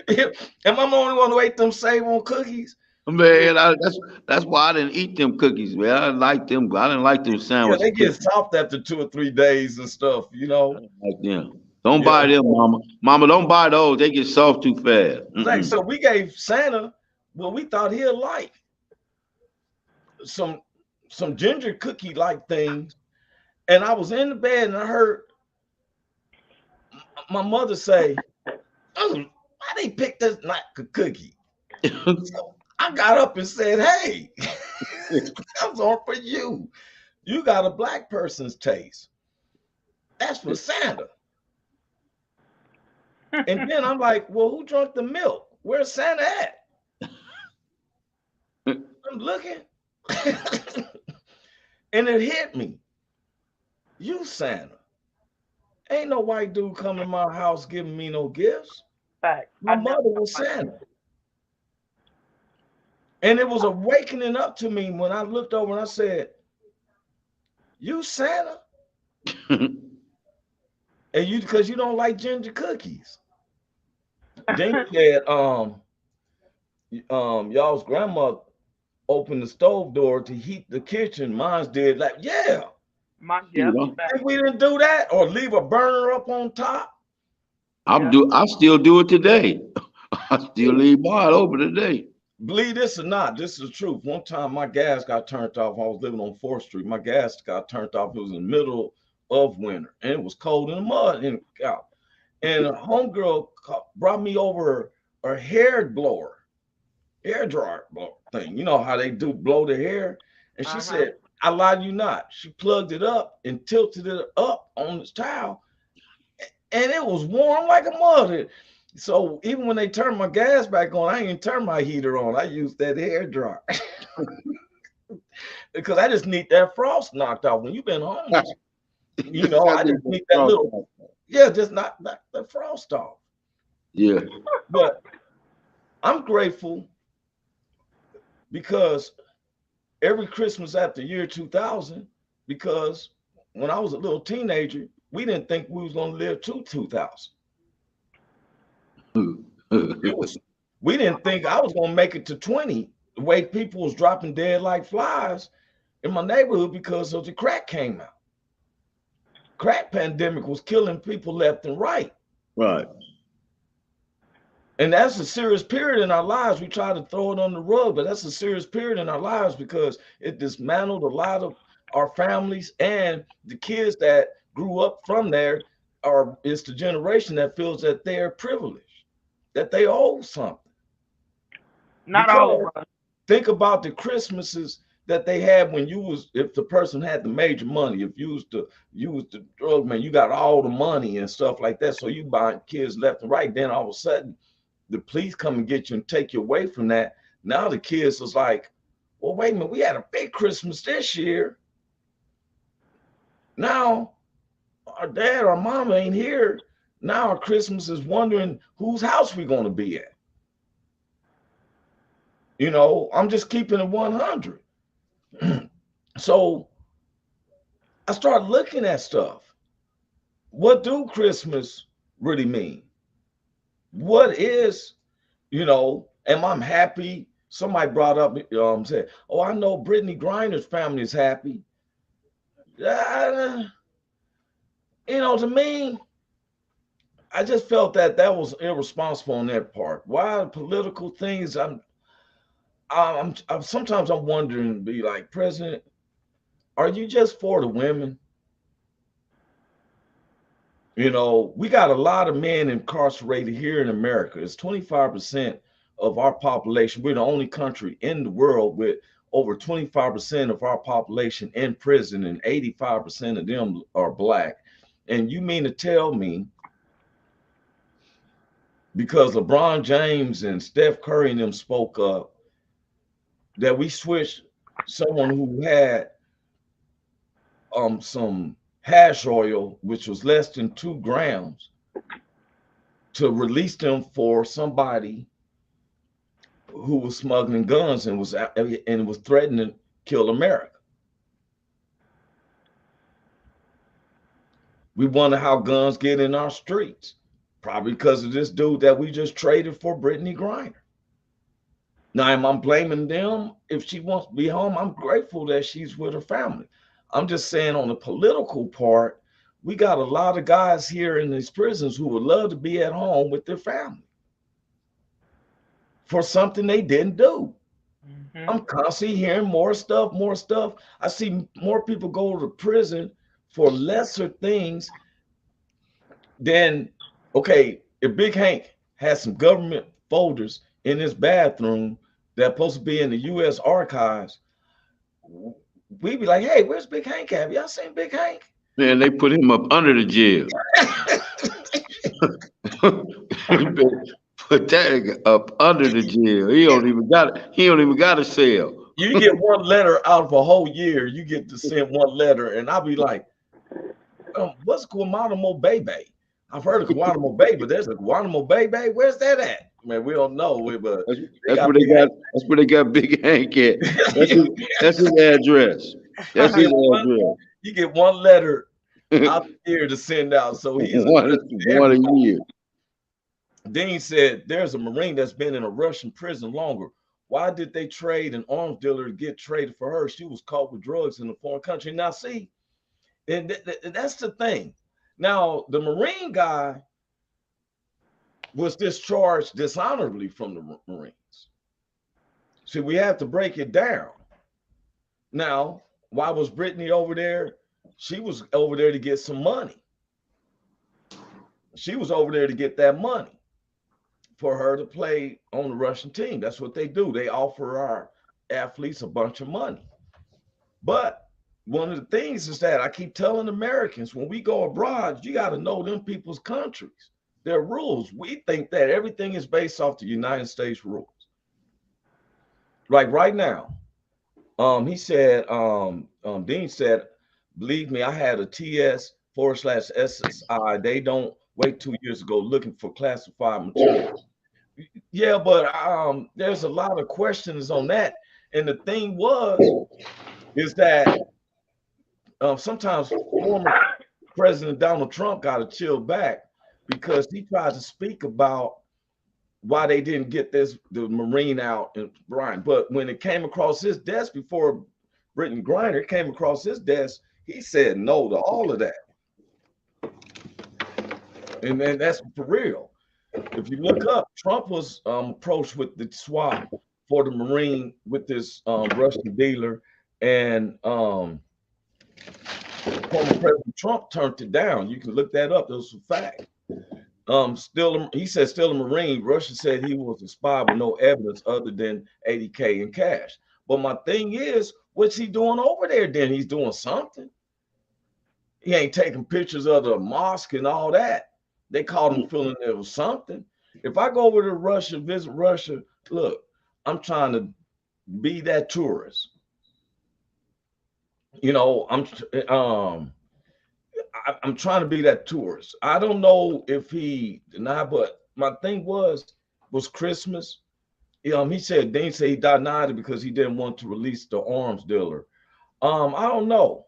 I the only one who ate them save-on cookies? Man, that's why I didn't eat them cookies, man. I didn't like them. I didn't like them sandwiches. Yeah, they get soft after 2 or 3 days and stuff, you know. I didn't like them. Don't buy them, Mama. Mama, don't buy those. They get soft too fast. Like, so we gave Santa what we thought he'd like. Some ginger cookie like things. And I was in the bed and I heard my mother say, why they pick this not cookie? So I got up and said, hey, that's on for you. You got a black person's taste. That's for Santa. And then I'm like, well, who drank the milk? Where's Santa at? I'm looking. And it hit me. You Santa. Ain't no white dude coming to my house giving me no gifts. Fact. My mother was Santa. And it was awakening up to me when I looked over and I said, you Santa? And you, because you don't like ginger cookies. Then you said, y'all's grandma opened the stove door to heat the kitchen. Mine's did like, yeah. If we didn't do that or leave a burner up on top. I still do it today. I still leave mine open today. Believe this or not, this is the truth. One time my gas got turned off. I was living on 4th Street. My gas got turned off. It was in the middle of winter and it was cold in the mud and out. And a homegirl brought me over a hair dryer blower thing. You know how they do blow the hair? And she said, I lie you not. She plugged it up and tilted it up on this towel. And it was warm like a mud. So even when they turned my gas back on, I didn't turn my heater on. I used that hair dryer. Because I just need that frost knocked out. When you've been home, you know, I just need that little Yeah, just knock the frost off. Yeah. But I'm grateful because every Christmas after year 2000, because when I was a little teenager, we didn't think we was going to live to 2000. It was, we didn't think I was going to make it to 20. The way people was dropping dead like flies in my neighborhood because of the crack came out. Crack pandemic was killing people left and right. Right. And that's a serious period in our lives. We try to throw it on the rug, but that's a serious period in our lives because it dismantled a lot of our families, and the kids that grew up from there it's the generation that feels that they're privileged, that they owe something. Not all Because of us. think about the Christmases that they had when if the person had the major money, if you was the drug man, you got all the money and stuff like that. So you buying kids left and right. Then all of a sudden the police come and get you and take you away from that. Now the kids was like, well, wait a minute, we had a big Christmas this year. Now our dad or mom ain't here. Now our Christmas is wondering whose house we gonna be at. You know, I'm just keeping it 100. So I started looking at stuff. What do Christmas really mean? What is, am I happy? Somebody brought up, said, oh, I know Brittany Griner's family is happy. To me, I just felt that was irresponsible on their part. Why political things? Sometimes I'm wondering, be like, President, are you just for the women? We got a lot of men incarcerated here in America. It's 25% of our population. We're the only country in the world with over 25% of our population in prison, and 85% of them are Black. And you mean to tell me, because LeBron James and Steph Curry and them spoke up, that we switched someone who had some hash oil, which was less than 2 grams, to release them for somebody who was smuggling guns and was threatening to kill America? We wonder how guns get in our streets. Probably because of this dude that we just traded for Brittany Griner. Now, am I blaming them? If she wants to be home, I'm grateful that she's with her family. I'm just saying, on the political part, we got a lot of guys here in these prisons who would love to be at home with their family for something they didn't do. Mm-hmm. I'm constantly hearing more stuff. I see more people go to prison for lesser things than, okay, if Big Hank has some government folders in his bathroom that's supposed to be in the U.S. archives, we'd be like, hey, where's Big Hank at? Have y'all seen Big Hank? Man, they put him up under the jail. Put that up under the jail. He don't even got a cell. You get one letter out of a whole year. You get to send one letter, and I'll be like, what's Guantanamo Bay? I've heard of Guantanamo Bay, but there's a Guantanamo Bay. Where's that at? Man, we don't know. But that's where they got Big Hank at. That's his address. That's his address. You get one letter out here to send out. So he's one a year. Dean said there's a Marine that's been in a Russian prison longer. Why did they trade an arms dealer to get traded for her? She was caught with drugs in a foreign country. Now, see, and that's the thing. Now, the Marine guy was discharged dishonorably from the Marines. See, we have to break it down. Now, why was Brittany over there? She was over there to get some money. She was over there to get that money for her to play on the Russian team. That's what they do. They offer our athletes a bunch of money. But one of the things is that I keep telling Americans, when we go abroad, you got to know them people's countries, their rules. We think that everything is based off the United States rules. Like right now, he said, Dean said, believe me, I had a TS /SSI. They don't wait 2 years to go looking for classified material. Yeah, but there's a lot of questions on that. And the thing is that sometimes former President Donald Trump got to chill back because he tried to speak about why they didn't get the Marine out and Brian. But when it came across his desk before Brittany Griner came across his desk, he said no to all of that. And then that's for real. If you look up, Trump was approached with the swap for the Marine with this Russian dealer, and former President Trump turned it down. You can look that up. Those are facts. He said still a Marine. Russia said he was a spy with no evidence other than $80K in cash. But my thing is, what's he doing over there then? He's doing something. He ain't taking pictures of the mosque and all that. They called him feeling there was something. If I go over to Russia, visit Russia, look, I'm trying to be that tourist. You know, I'm trying to be that tourist. I don't know if he denied, but my thing was Christmas. He said Dean said he denied it because he didn't want to release the arms dealer. I don't know.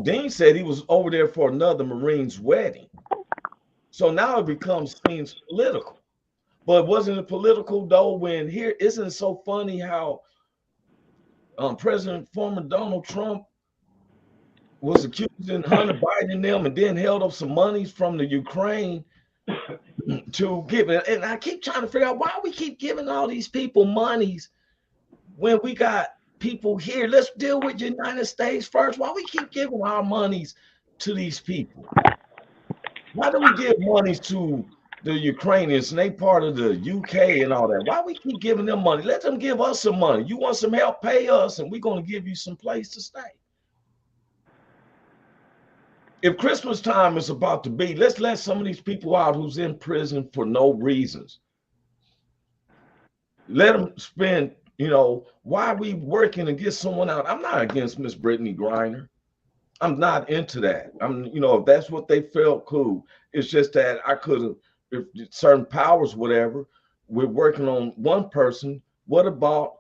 Dean said he was over there for another Marine's wedding. So now it seems political. But wasn't it political though when here isn't it so funny how former Donald Trump was accusing Hunter Biden and them and then held up some monies from the Ukraine to give it. And I keep trying to figure out why we keep giving all these people monies when we got people here. Let's deal with the United States first. Why we keep giving our monies to these people? Why do we give monies to the Ukrainians and they part of the UK and all that? Why we keep giving them money? Let them give us some money. You want some help, pay us, and we're going to give you some place to stay. If Christmas time is about to be, let's let some of these people out who's in prison for no reasons. Let them spend, why are we working to get someone out? I'm not against Miss Brittany Griner. I'm not into that. If that's what they felt, cool. It's just that I could have, if certain powers, whatever, we're working on one person. What about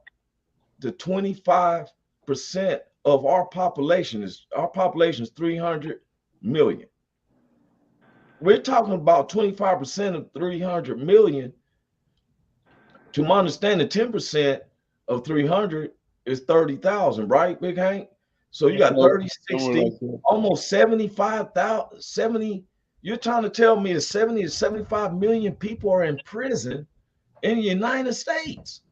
the 25% of our population? Our population is 300 million. We're talking about 25% of 300 million. To my understanding, 10% of 300 is 30,000, right, Big Hank? So you got 30, 60, almost 75,000, 70. You're trying to tell me that 70 to 75 million people are in prison in the United States.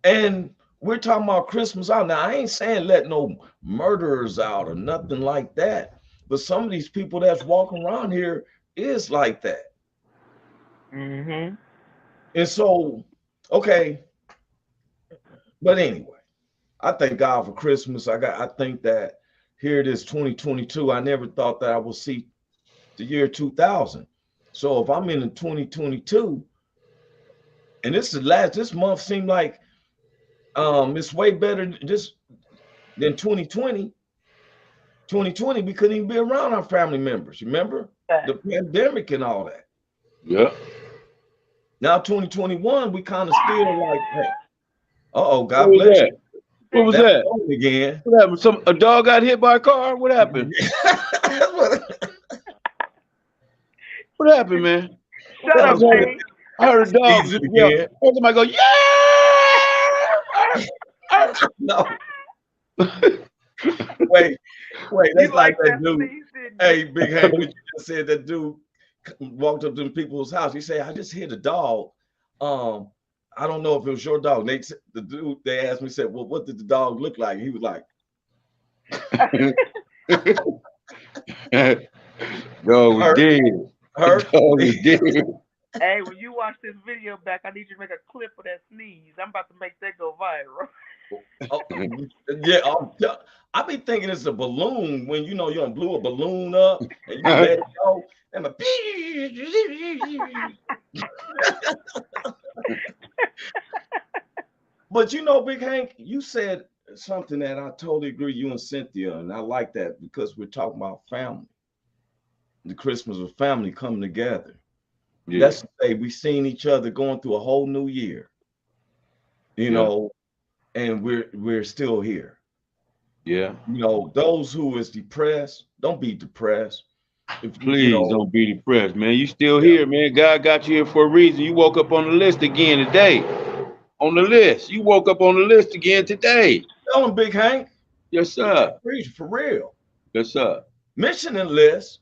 And we're talking about Christmas out. Now, I ain't saying let no murderers out or nothing like that. But some of these people that's walking around here is like that. Mm-hmm. And so, okay. But anyway, I thank God for Christmas. I think that here it is 2022. I never thought that I would see the year 2000. So if I'm in 2022, and this month seemed like it's way better than 2020. 2020, we couldn't even be around our family members. Remember the pandemic and all that. Yeah. Now 2021, we kind of still like, hey, God bless you. What was that? Again. What happened? A dog got hit by a car? What happened? What happened, man? Shut up, man. I heard a dog just yell. I heard somebody go, yeah! No. Wait, that's like that dude. Hey, Big Hank, what you just said, that dude walked up to people's house. He said, I just hit a dog. I don't know if it was your dog. They asked me, said, well, what did the dog look like? He was like, dog was dead. Hurt? Dog was dead. Hey, when you watch this video back, I need you to make a clip of that sneeze. I'm about to make that go viral. Yeah, I be thinking it's a balloon when you don't blew a balloon up and you let it go. And but Big Hank, you said something that I totally agree, you and Cynthia, and I like that because we're talking about family. The Christmas of family coming together. Yeah. That's to say we seen each other going through a whole new year, you Yeah. know, and we're still here. Yeah. You know, those who is depressed, don't be depressed. If you Please know, don't be depressed, man. You still yeah, here, man. God got you here for a reason. You woke up on the list again today. On the list. You woke up on the list again today. tell them, Big Hank, Yes, you sir. got preach for real. Yes, sir. Mentioning list.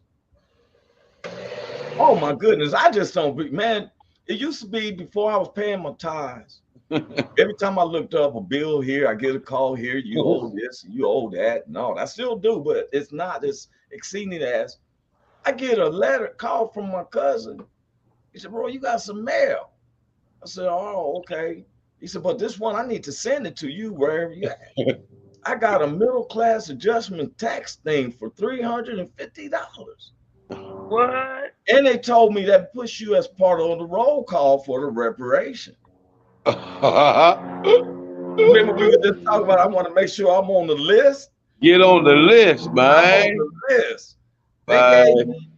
Oh my goodness, I just don't be man. It used to be before I was paying my tithes. Every time I looked up a bill here, I get a call here. You owe this, you owe that. No, I still do, but it's not as exceeding as I get a letter call from my cousin. He said, "Bro, you got some mail." I said, "Oh, okay." He said, "But this one I need to send it to you wherever you at." I got a middle class adjustment tax thing for $350. What? And they told me that puts you as part of the roll call for the reparation. Remember, we were just talking about I want to make sure I'm on the list. Get on the list, I'm on man. the list. They gave Bye. me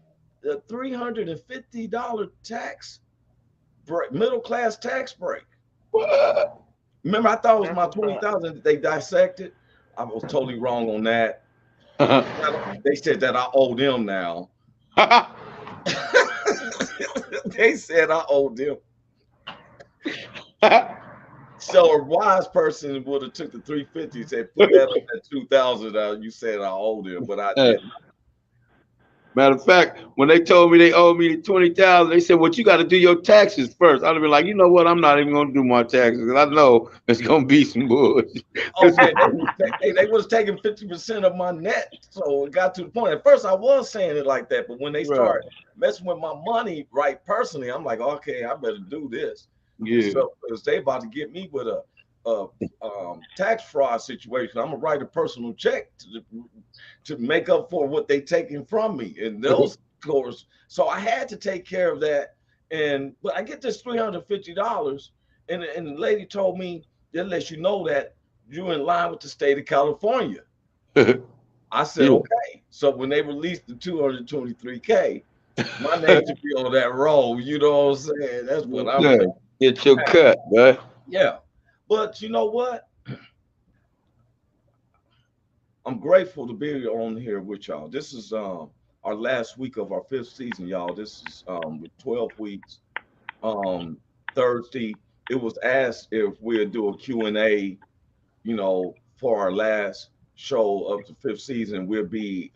the $350 tax break, middle class tax break. What? Remember, I thought it was my That's what's up. 20,000 that they dissected. I was totally wrong on that. They said that I owe them now. They said I owe them. So a wise person would have took the 350 and said, put that on that 2,000. You said I owe them, but I didn't. Matter of fact, when they told me they owed me 20,000, they said, "Well, you got to do your taxes first." I'd have been like, "You know what? I'm not even gonna do my taxes because I know it's gonna be some bullshit." Oh man, they was taking 50% of my net. So it got to the point. At first I was saying it like that, but when they started messing with my money right personally, I'm like, okay, I better do this. Yeah. So because they about to get me with a tax fraud situation, I'm gonna write a personal check to make up for what they taking from me and those scores. So I had to take care of that. But I get this $350, and the lady told me that lets you know that you're in line with the state of California. I said, Yeah. okay. So when they released the 223K, my name should be on that roll. You know what I'm saying? That's what I'm Yeah. saying. Get your cut, man. Yeah. But you know what? I'm grateful to be on here with y'all. This is our last week of our 5th season, y'all. This is with 12 weeks. Thursday, it was asked if we'd do a Q&A, you know, for our last show of the 5th season. We'll be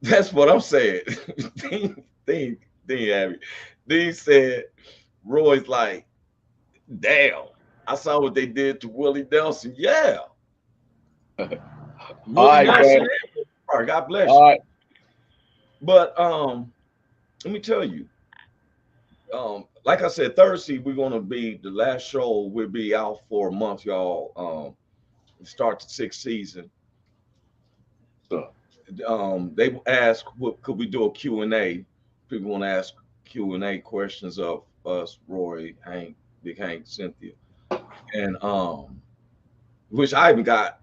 that's what I'm saying. Dean said, Roy's like, damn, I saw what they did to Willie Nelson. Yeah. All Willie right, man. Nelson, God bless you. All right. But let me tell you, like I said, Thursday we're gonna be the last show. We'll be out for a month, y'all. Start the 6th season. They asked, what could we do a Q&A? People want to ask Q&A questions of us, Roy, Hank, Big Hank, Cynthia, and which I even got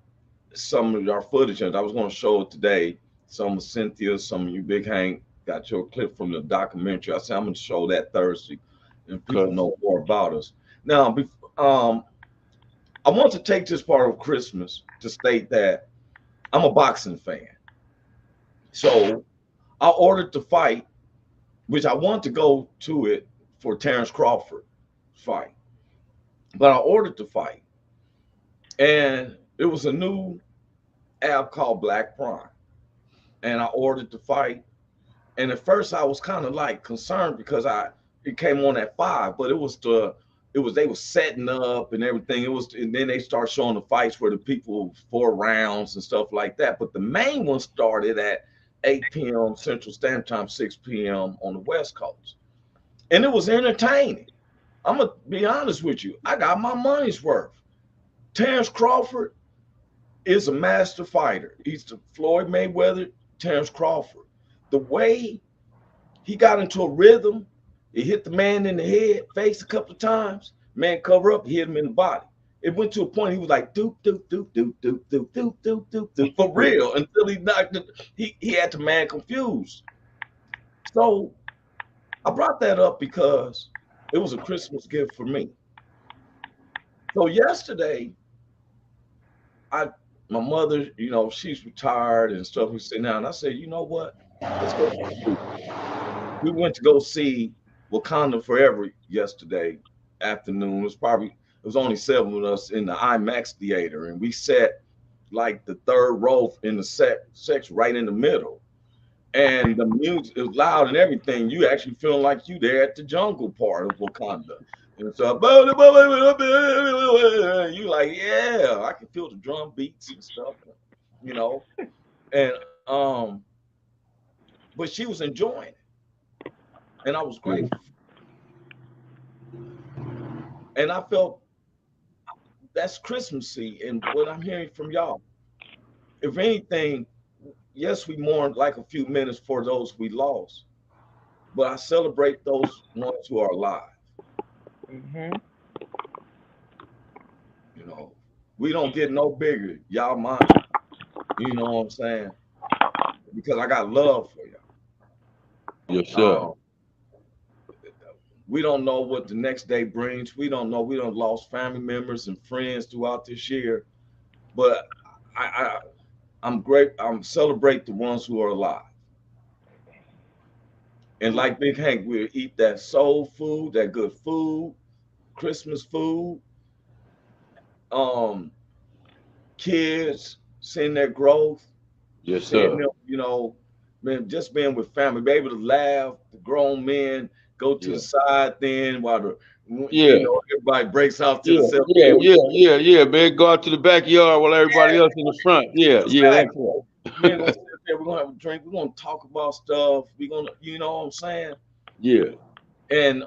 some of our footage, and I was going to show it today. Some of Cynthia, some of you, Big Hank, got your clip from the documentary. I said I'm going to show that Thursday, and people know more about us. Now, I want to take this part of Christmas to state that I'm a boxing fan. So I ordered the fight, which I want to go to it for Terrence Crawford fight. But I ordered the fight. And it was a new app called Black Prime. And I ordered the fight. And at first I was kind of like concerned because it came on at 5, but they were setting up and everything. And then they start showing the fights where the people 4 rounds and stuff like that. But the main one started at 8 p.m. Central Standard Time, 6 p.m. on the West Coast. And it was entertaining. I'm going to be honest with you. I got my money's worth. Terrence Crawford is a master fighter. He's the Floyd Mayweather, Terrence Crawford. The way he got into a rhythm, he hit the man in the face a couple of times. Man cover up, he hit him in the body. It went to a point he was like doop doop doop doop doop doop doop doop doop doop for real until he knocked it. He had the man confused. So I brought that up because it was a Christmas gift for me. So yesterday, I my mother, she's retired and stuff. We sit down and I said, you know what? Let's go. We went to go see Wakanda Forever yesterday afternoon. It was only seven of us in the IMAX theater, and we sat like the third row in the section right in the middle. And the music is loud and everything. You actually feeling like you there at the jungle part of Wakanda. And so you like, yeah, I can feel the drum beats and stuff, you know. And but she was enjoying it. And I was grateful. And I felt that's Christmassy. And what I'm hearing from y'all, if anything, yes, we mourn like a few minutes for those we lost, but I celebrate those ones who are alive. Mm-hmm. We don't get no bigger, y'all mind. You know what I'm saying? Because I got love for y'all. Yes, sir. We don't know what the next day brings. We don't know. We don't lost family members and friends throughout this year, but I'm great. I'm celebrate the ones who are alive. And like Big Hank, we'll eat that soul food, that good food, Christmas food. Kids seeing their growth, Yes, seeing sir. them, man, just being with family, be able to laugh, the grown men go to the side then while everybody breaks off to the self. Yeah, man. Go out to the backyard while everybody else in the front. Yeah, that's Exactly. right. We ain't gonna sit there, we're gonna have a drink, we're gonna talk about stuff, we're gonna, you know what I'm saying? Yeah. And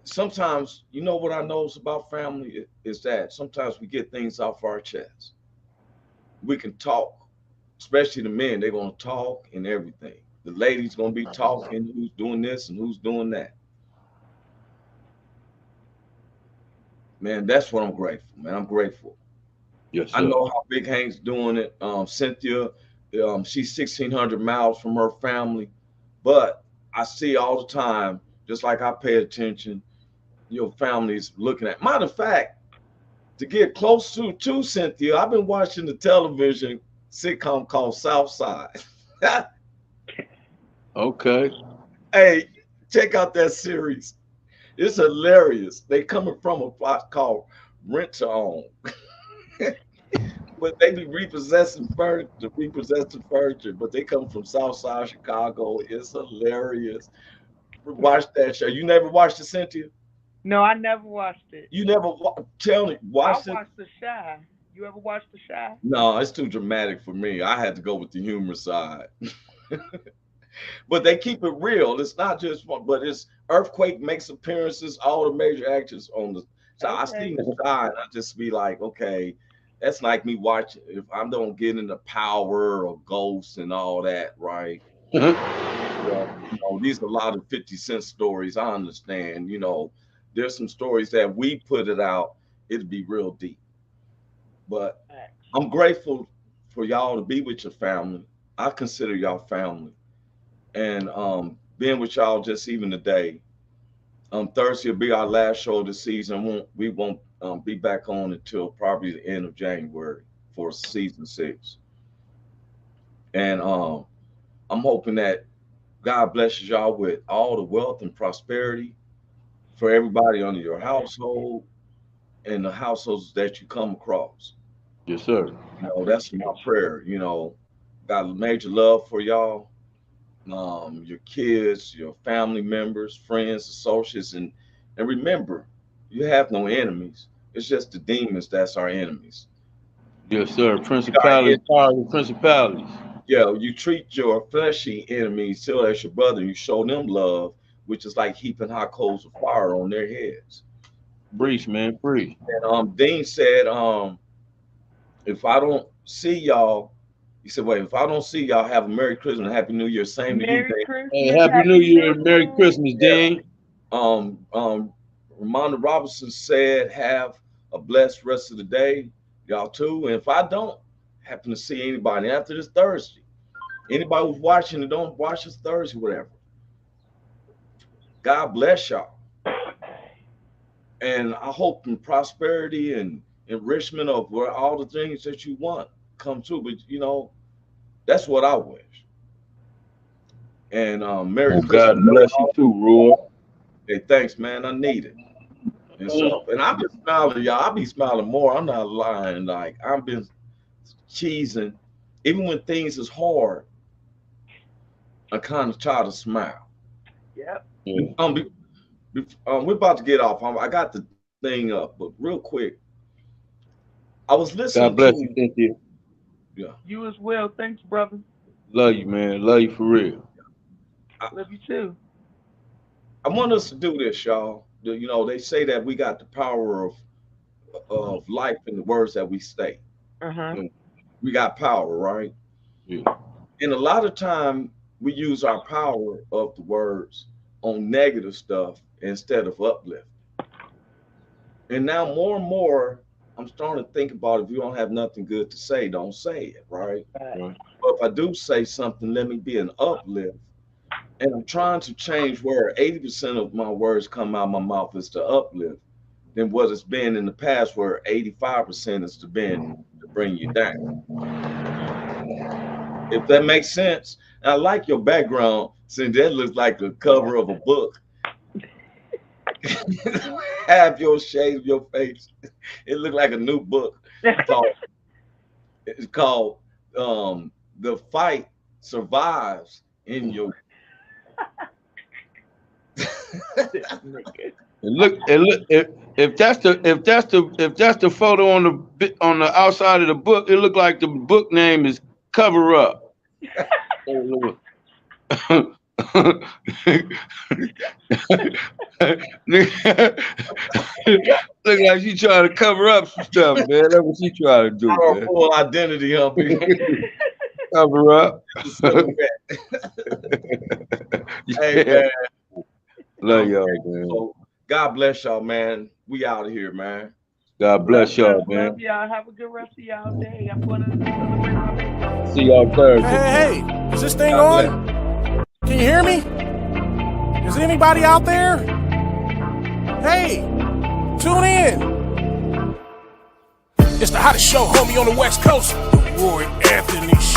sometimes, what I know about family is that sometimes we get things off our chest. We can talk, especially the men, they're gonna talk and everything. The ladies gonna be talking who's doing this and who's doing that. Man, that's what I'm grateful, man. I'm grateful. Yes, I sir. know how Big Hank's doing it. Cynthia, she's 1,600 miles from her family, but I see all the time, just like I pay attention, your family's looking at. Matter of fact, to get close to Cynthia, I've been watching the television sitcom called Southside. Okay. Hey, check out that series. It's hilarious. They coming from a plot called Rent to Own. But they be repossessing furniture, but they come from Southside Chicago. It's hilarious. Watch that show. You never watched it, Cynthia? No, I never watched it. You never tell me I watched it? watched The Shy. You ever watched The Shy? No, it's too dramatic for me. I had to go with the humor side. But they keep it real. It's not just one, but it's Earthquake makes appearances, all the major actors on the. So I see the Shy and I just be like, okay, that's like me watching. If I don't get into Power or Ghosts and all that, right? Well, these are a lot of 50 Cent stories. I understand. There's some stories that we put it out, it'd be real deep. But I'm grateful for y'all to be with your family. I consider y'all family. And being with y'all just even today. Thursday will be our last show of the season. We won't be back on until probably the end of January for season 6. And I'm hoping that God blesses y'all with all the wealth and prosperity for everybody under your household and the households that you come across. Yes, sir. That's my prayer. Got major love for y'all, your kids, your family members, friends, associates, and remember, you have no enemies. It's just the demons that's our enemies. Yes, sir. Principalities, powers, and principalities. Yeah, you treat your fleshy enemies still as your brother. You show them love, which is like heaping hot coals of fire on their heads. Preach, man, preach. And Dean said, if I don't see y'all, he said, wait, if I don't see y'all, have a Merry Christmas and Happy New Year. Same to you, Dean. Hey, Happy New Year and Merry Christmas, Dean. Ramonda Robinson said, have a blessed rest of the day. Y'all too. And if I don't happen to see anybody after this Thursday, anybody who's watching and don't watch this Thursday, whatever, God bless y'all. And I hope in prosperity and enrichment of where all the things that you want come true. But you know, that's what I wish. And Merry Christmas. God bless you too, Roy. Hey, thanks, man. I need it. And so, and I've been smiling, y'all. I'll be smiling more. I'm not lying. Like I've been cheesing, even when things is hard. I kind of try to smile. Yep. We're about to get off. I got the thing up, but real quick, I was listening. God bless you, Cynthia. Yeah. You as well. Thanks, brother. Love you, man. Love you for real. Love you too. I want us to do this, y'all. You know, they say that we got the power of life in the words that we say. We got power, right? Yeah. And a lot of time we use our power of the words on negative stuff instead of uplift. And now more and more, I'm starting to think about if you don't have nothing good to say, don't say it, right? Right. But if I do say something, let me be an uplift. And I'm trying to change where 80% of my words come out of my mouth is to uplift than what it's been in the past where 85% is to bring you down. If that makes sense. And I like your background, since that looks like the cover of a book. Have your shade of your face. It looked like a new book. It's called The Fight Survives in Your. If that's the photo on the outside of the book, it looked like the book name is Cover Up. Look like she trying to cover up some stuff, man. That's what she trying to do, man. Full identity, humpy. Cover up. Hey, man. Love y'all, man. So, God bless y'all, man. We out of here, man. God bless y'all, man. Love y'all. Have a good rest of y'all day. I'm going to celebrate my birthday. See y'all Thursday. Hey, is this thing on? Can you hear me? Is anybody out there? Hey, tune in. It's the hottest show, homie, on the West Coast. The Roy Anthony Show.